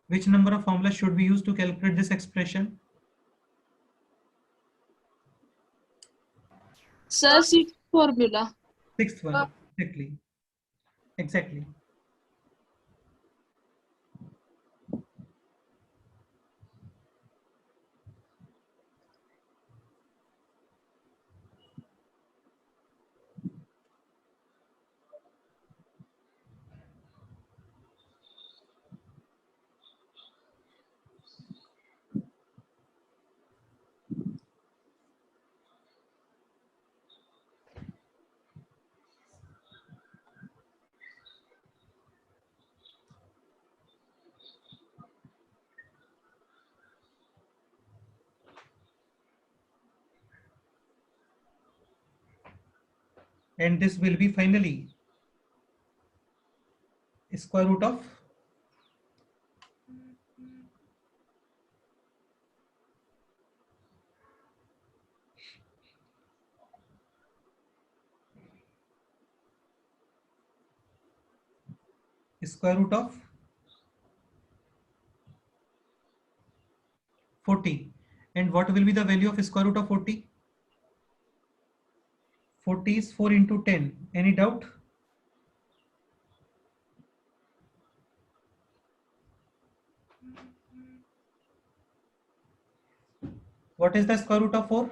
Which number of formulas should we use to calculate this expression? Sir, sixth formula. Sixth one. Exactly. And this will be finally square root of square root of 40. And what will be the value of square root of 40? 40 is 4 into 10. Any doubt? What is the square root of 4?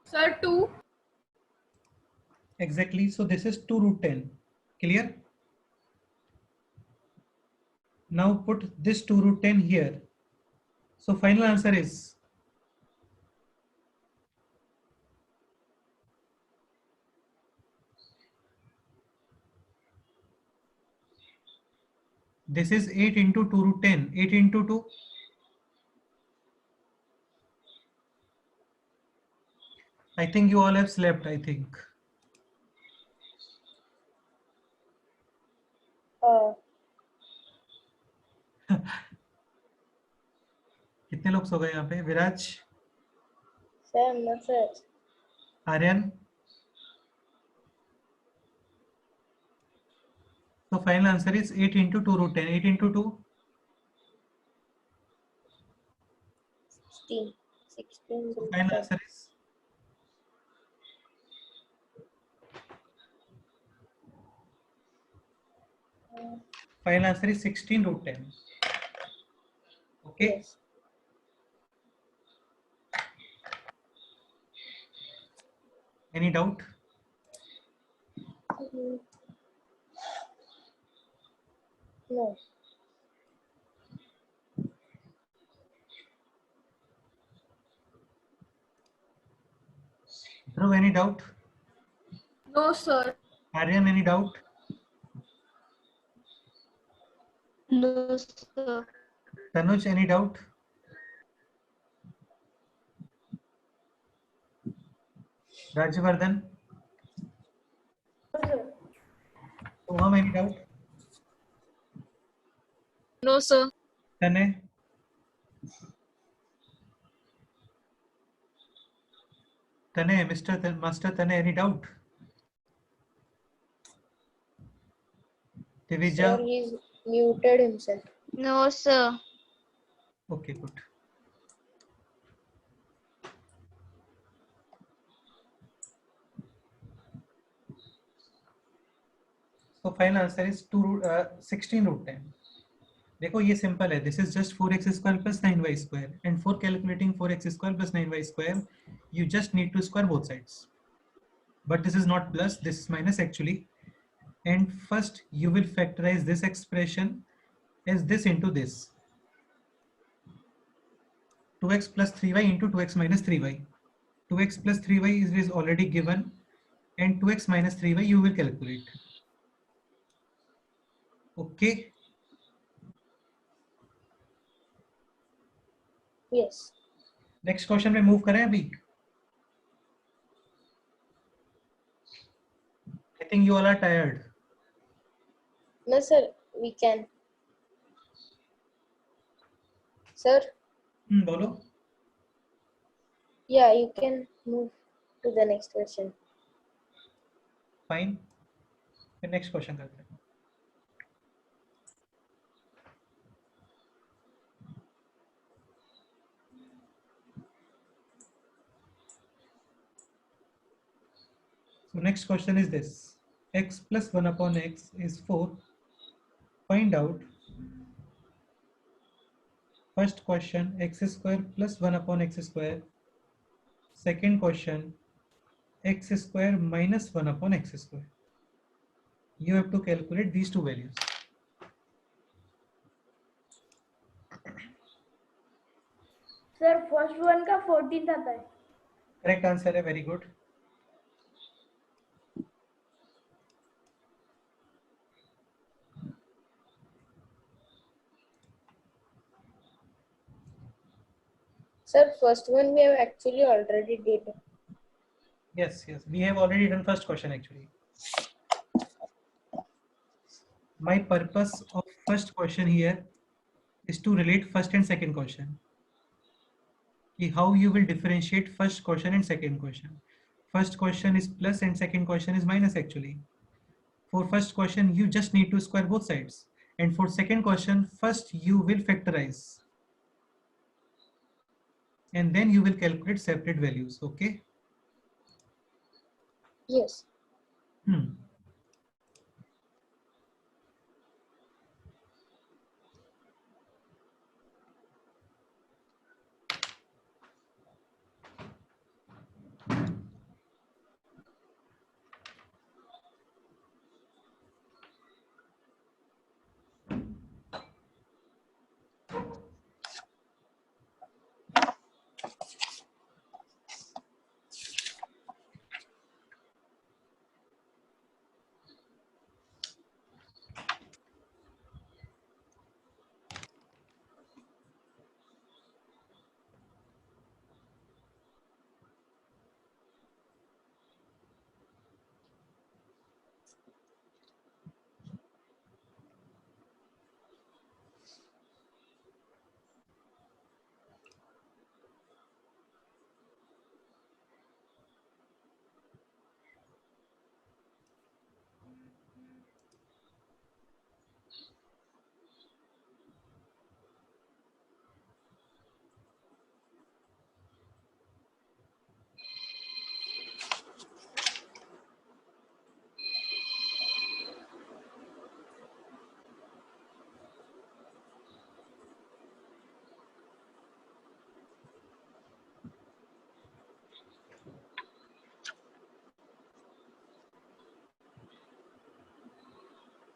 Sir, 2. Exactly. So this is 2 root 10. Clear? Now put this 2 root 10 here. So final answer is this is 8 into 2 root 10. 8 into 2. I think you all have slept, I think. कितने लोग सो गए यहाँ पे? विराज, sir. Aryan. So final answer is 8 into 2 root 10. 8 into 2. 16. 16 So root final 10. answer is final answer is 16 root 10. Okay. Yes. Any doubt? No. Dhruv, any doubt? No, sir. Aryan, any doubt? No, sir. Tanuj, any doubt? Rajvardhan? Soham, any doubt? No, sir. Tanay? Tanay, Master Tanay, any doubt? Sir, Divija? he's muted himself. No, sir. Okay, good. So final answer is 16 root 10. देखो ये simple है, this is just 4x square plus 9y square, and for calculating 4x square plus 9y square you just need to square both sides, but this is not plus, this is minus actually. And first you will factorize this expression as this into this, 2x plus 3y into 2x minus 3y. 2x plus 3y is already given, and 2x minus 3y you will calculate. Okay. Yes. Next question में move करें अभी. I think you all are tired. No, sir. We can. Sir. बोलो. Yeah, you can move to the next question. Fine, फिर next question करते हैं. So next question is this: x plus 1 upon x is 4. Find out. First question, x square plus 1 upon x square. Second question, x square minus 1 upon x square. You have to calculate these two values. Sir first one का 14 आता है. Correct answer है, very good. Sir, first one we have actually already did. Yes, we have already done first question actually. My purpose of first question here is to relate first and second question. How you will differentiate first question and second question. First question is plus and second question is minus actually. For first question you just need to square both sides, and for second question first you will factorize and then you will calculate separate values. Okay. Yes.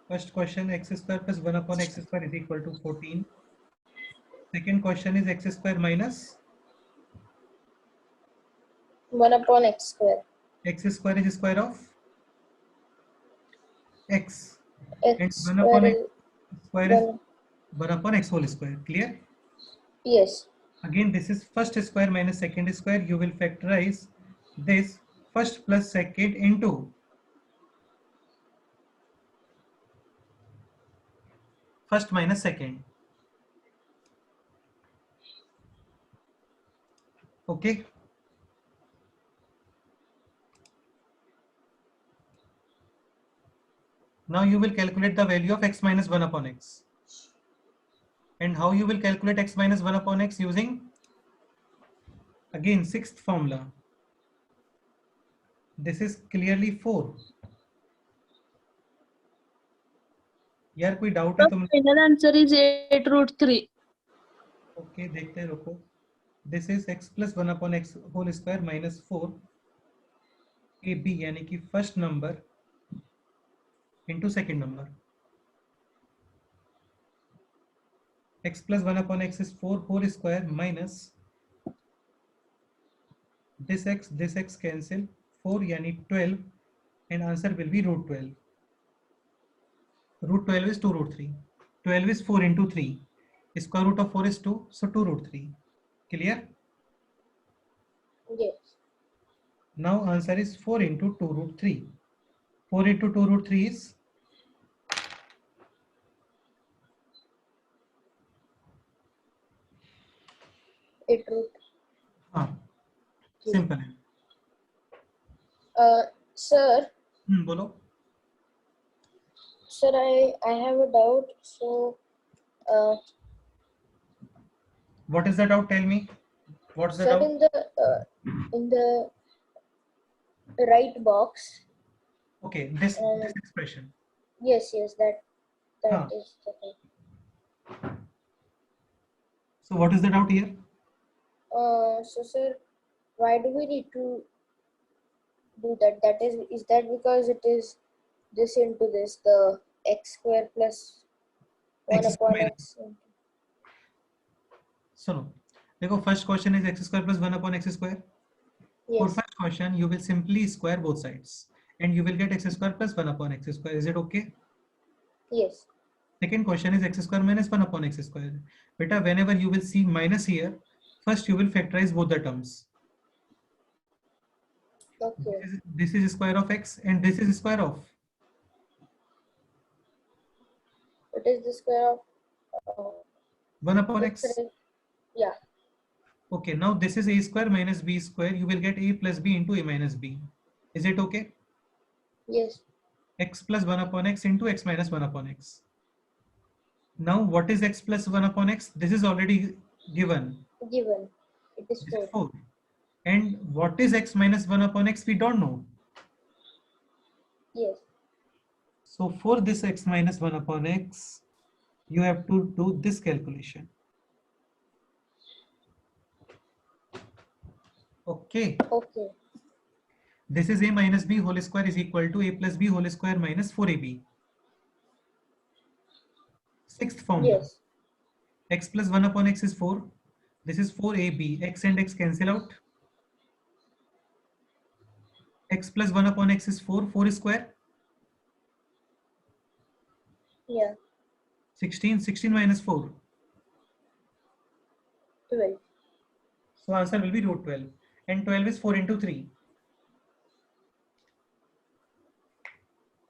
First question, x square plus 1 upon x square is equal to 14. Second question is x square minus 1 upon x square. X square is square of x, X and 1 upon x square is one. 1 upon x whole square. Clear? Yes. Again, this is first square minus second square. You will factorize this first plus second into first minus second. Okay. Now you will calculate the value of x minus 1 upon x. And how you will calculate x minus 1 upon x? Using again sixth formula. This is clearly 4. यार कोई doubt है The तुम? final answer is 8√3. Okay देखते रुको. This is x plus 1 upon x whole square minus 4 ab यानी कि first number into second number. x plus 1 upon x is 4 whole square minus this x cancel 4 यानी 12 and answer will be root 12. Root 12 is 2 root 3. 12 is 4 into 3. Square root of 4 is 2, so 2 root 3. Clear? Yes. Now answer is 4 into 2 root 3. 4 into 2 root 3 is 8√3. हाँ simple है. Sir, बोलो. sir, I have a doubt. So, What is the doubt? Tell me. What's the sir, doubt? in the right box. Okay, this expression. Yes, that Huh. is the right. So what is the doubt here? So, sir, why do we need to do that? That is that because it is this into this, the x square plus 1 X upon square. x. सुनो देखो, first question is x square plus 1 upon x square. For Yes, first question you will simply square both sides and you will get x square plus 1 upon x square. Is it okay? yes, Second question is x square minus 1 upon x square. Beta, whenever you will see minus here, first you will factorize both the terms. okay, This is square of x and this is square of. it is the square of 1 upon x. yeah, Okay, now this is a square minus b square. You will get a plus b into a minus b. Is it okay? yes, X plus 1 upon x into x minus 1 upon x. Now what is x plus 1 upon x? This is already given. given. It is This 4. is 4. And what is x minus 1 upon x? We don't know. Yes, So for this x minus 1 upon x, you have to do this calculation. Okay. okay, This is a minus b whole square is equal to a plus b whole square minus 4ab. Sixth formula. yes, X plus 1 upon x is 4. This is 4ab. X and x cancel out. X plus 1 upon x is 4. 4 square. yeah, 16. 16 minus 4. 12. So answer will be root 12. And 12 is 4 into 3.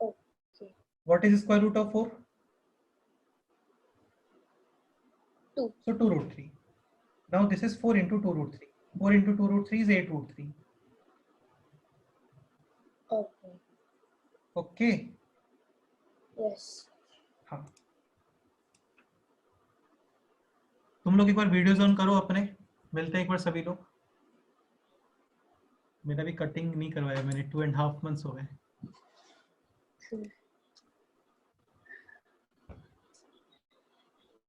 Okay, What is square root of 4? 2. So 2 root 3. Now this is 4 into 2 root 3. 4 into 2 root 3 is 8 root 3. Okay, Okay. yes, हाँ. तुम लोग एक बार videos on करो अपने. मिलते हैं एक बार सभी लोग. मेरा भी कटिंग नहीं करवाया मैंने. 2.5 months हो गए.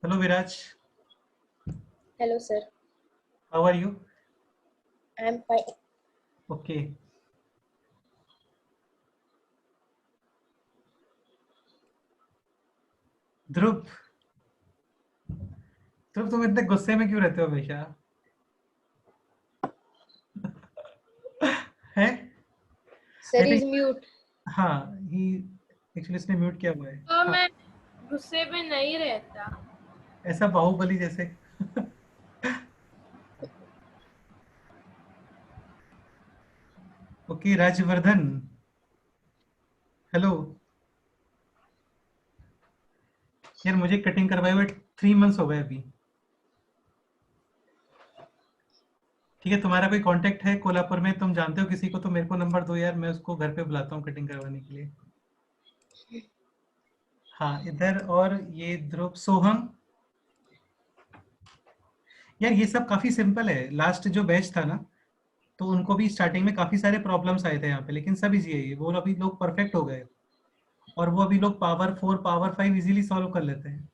Hello Viraj. hello, sir, How are you? I am fine. Okay. ध्रुव, ध्रुव तुम इतने गुस्से में क्यों रहते हो हमेशा? है? Sir I is think- mute. हाँ, he actually इसने म्यूट किया हुआ है. तो हाँ, मैं गुस्से में नहीं रहता. ऐसा बाहुबली जैसे. Okay Rajvardhan, hello. यार मुझे कटिंग करवाए हुए 3 months हो गए अभी. ठीक है, तुम्हारा कोई कांटेक्ट है कोल्हापुर में, तुम जानते हो किसी को तो मेरे को नंबर दो यार, मैं उसको घर पे बुलाता हूँ कटिंग करवाने के लिए. हाँ इधर. और ये ध्रुव, सोहम. यार ये सब काफी सिंपल है. लास्ट जो बैच था ना, तो उनको भी स्टार्टिंग में काफी सारे प्रॉब्लम्स आए थे यहाँ पे, लेकिन सब इजी है ये. वो अभी लोग परफेक्ट हो गए. और वो अभी लोग पावर 4 पावर 5 इजीली सॉल्व कर लेते हैं.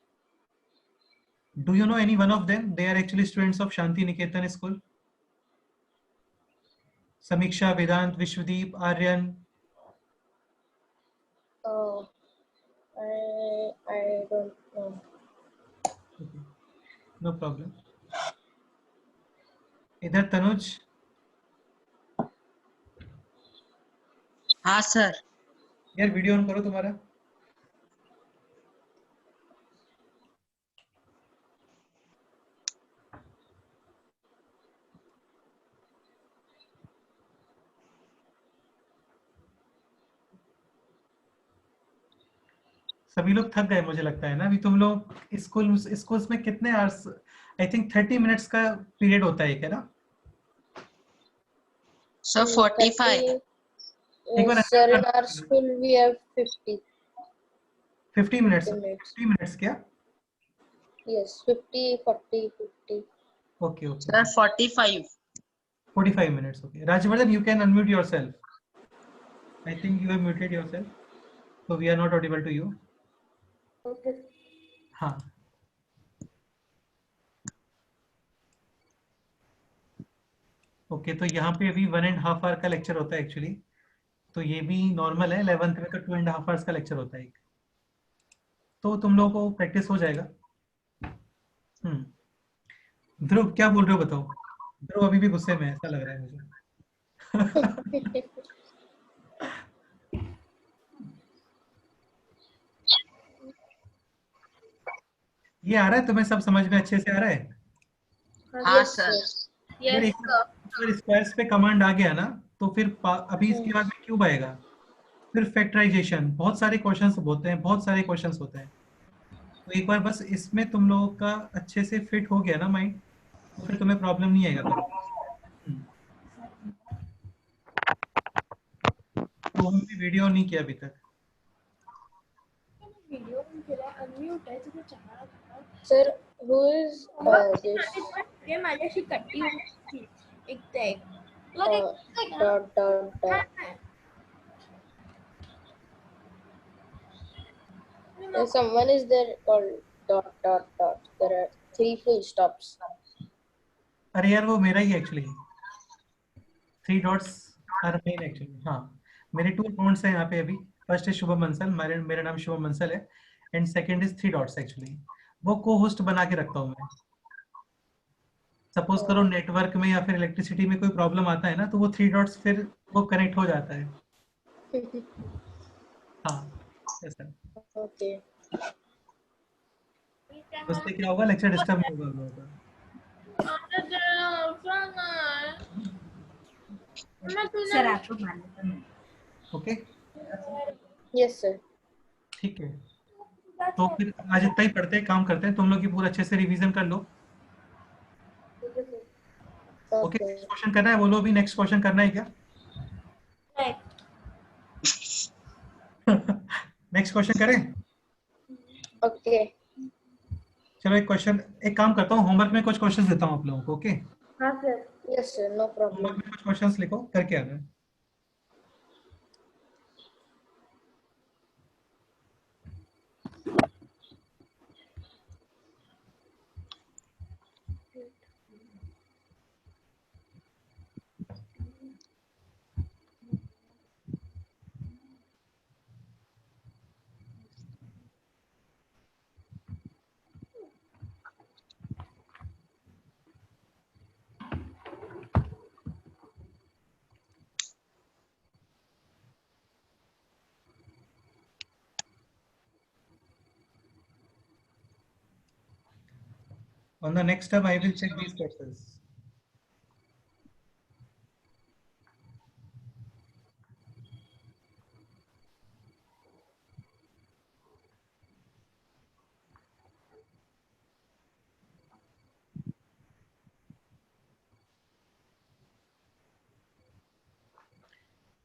Do you know any one of them? They are actually students of Shanti Niketan School. Samiksha, Vedant, Vishwadeep, Aryan. I don't know. Okay. No problem. इधर तनुज. हाँ सर. यार वीडियो ऑन करो तुम्हारा. सभी लोग थक गए मुझे लगता है ना. अभी तुम लोग स्कूल्स में कितने आवर्स, आई थिंक 30 मिनट्स का पीरियड होता है क्या ना? So 45. एक बार Yes, sir, in unmute our कर. school we have 50 50 minutes. minutes. 50 minutes क्या? Yes, 50, 40, 50. Okay okay. Sir 45. 45 minutes. Okay. Rajvardhan, you can unmute yourself. I think you have muted yourself. So we are not audible to you. Okay. हाँ. Okay तो यहाँ पे अभी 1.5 our का lecture होता है actually. तो ये भी नॉर्मल है. 11th में तो 2.5 आवर्स का लेक्चर होता है एक. तो तुम लोगों को प्रैक्टिस हो जाएगा. ध्रुव क्या बोल रहे हो बताओ. ध्रुव अभी भी गुस्से में है ऐसा लग रहा है मुझे. ये आ रहा है तुम्हें सब समझ में अच्छे से आ रहा है. हाँ Yes, सर. sir. फिर Yes, एक sir. अगर स्क्वायर्स पे कमांड आ गया ना तो फिर अभी इसके बाद में क्यूब आएगा. फिर फैक्टराइजेशन, बहुत सारे क्वेश्चंस होते हैं, बहुत सारे क्वेश्चंस होते हैं. तो एक बार बस इसमें तुम लोगों का अच्छे से फिट हो गया ना माइंड, तो फिर तुम्हें प्रॉब्लम नहीं आएगा कभी. तो हमने वीडियो नहीं किया अभी तक. Video unmute है तुझे चला. Sir, who is this? ये माझ्याशी कट्टी होती एक ते एक. Dot. Someone is there called dot. There are 3 full stops. अरे यार वो मेरा ही actually 3 dots are main actually. हाँ मेरे 2 अकाउंट्स हैं यहाँ पे अभी. फर्स्ट है शुभम बंसल, मेरा नाम शुभम बंसल है. And second is 3 dots actually. वो को होस्ट बना के रखता हूँ मैं. सपोज करो नेटवर्क में या फिर इलेक्ट्रिसिटी में कोई प्रॉब्लम आता है ना तो वो 3 डॉट्स फिर वो कनेक्ट हो जाता है. हाँ ऐसा. Okay. उससे क्या होगा, लेक्चर डिस्टर्ब नहीं होगा हम लोगों का. Sir okay Yes, sir. ठीक है. तो फिर आज इतना ही पढ़ते हैं, काम करते हैं. तुम लोग की पूरा अच्छे से रिवीजन कर लो. Okay Okay. नेक्स्ट क्वेश्चन करना है. बोलो अभी नेक्स्ट क्वेश्चन करना है क्या? नेक्स्ट क्वेश्चन करें. Okay. चलो एक काम करता हूँ, होमवर्क में कुछ क्वेश्चंस देता हूँ आप लोगों को. ओके हाँ sir. Yes, sir. No problem. Homework में कुछ क्वेश्चंस लिखो, करके आना. On the next term, I will check these questions.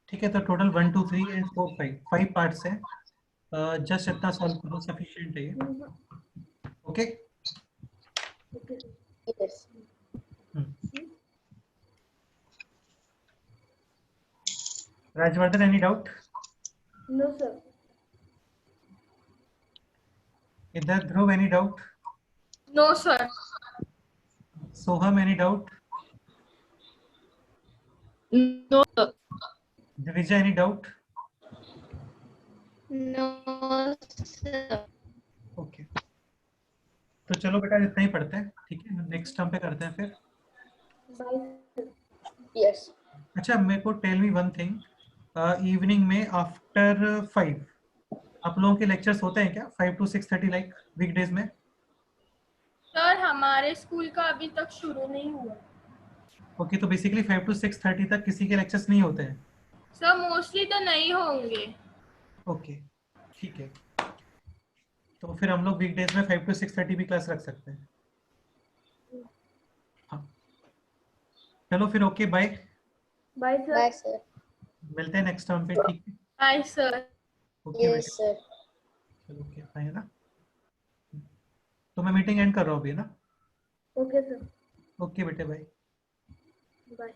ठीक है तो टोटल 1 2 3 एंड 4 5 पार्ट्स हैं. जस्ट इतना सॉल्व करो, सफिशिएंट है ये. Okay Yes. Rajvardhan, any doubt? No sir. इधर Dhruv, any doubt? No, sir. Soham, any doubt? No, sir. Divija, any doubt? No, sir. Okay, तो चलो बेटा इतना ही पढ़ते हैं, ठीक है, नेक्स्ट टर्म पे करते हैं फिर। Yes. अच्छा, मेरे को tell me one thing, evening में आफ्टर 5 आप लोगों के लेक्चर्स होते हैं क्या? 5 to 6:30 लाइक वीकडेज में? सर हमारे स्कूल का अभी तक शुरू नहीं हुआ। ओके, तो बेसिकली 5 to 6:30 तक किसी के लेक्चर्स नहीं होते हैं? सर मोस्टली तो नहीं होंगे। ओके, ठीक है, तो फिर हम लोग वीकडेज में 5 to 6:30 भी क्लास रख सकते हैं। हाँ, चलो फिर, okay, bye, bye sir. Bye, sir. मिलते हैं नेक्स्ट टर्म पे, ठीक है? Bye sir. ओके Yes, बेटा, sir. चलो ओके, बाय, है ना? तो मैं मीटिंग एंड कर रहा हूँ अभी, है ना? Okay sir. ओके बेटे, बाय। बाय।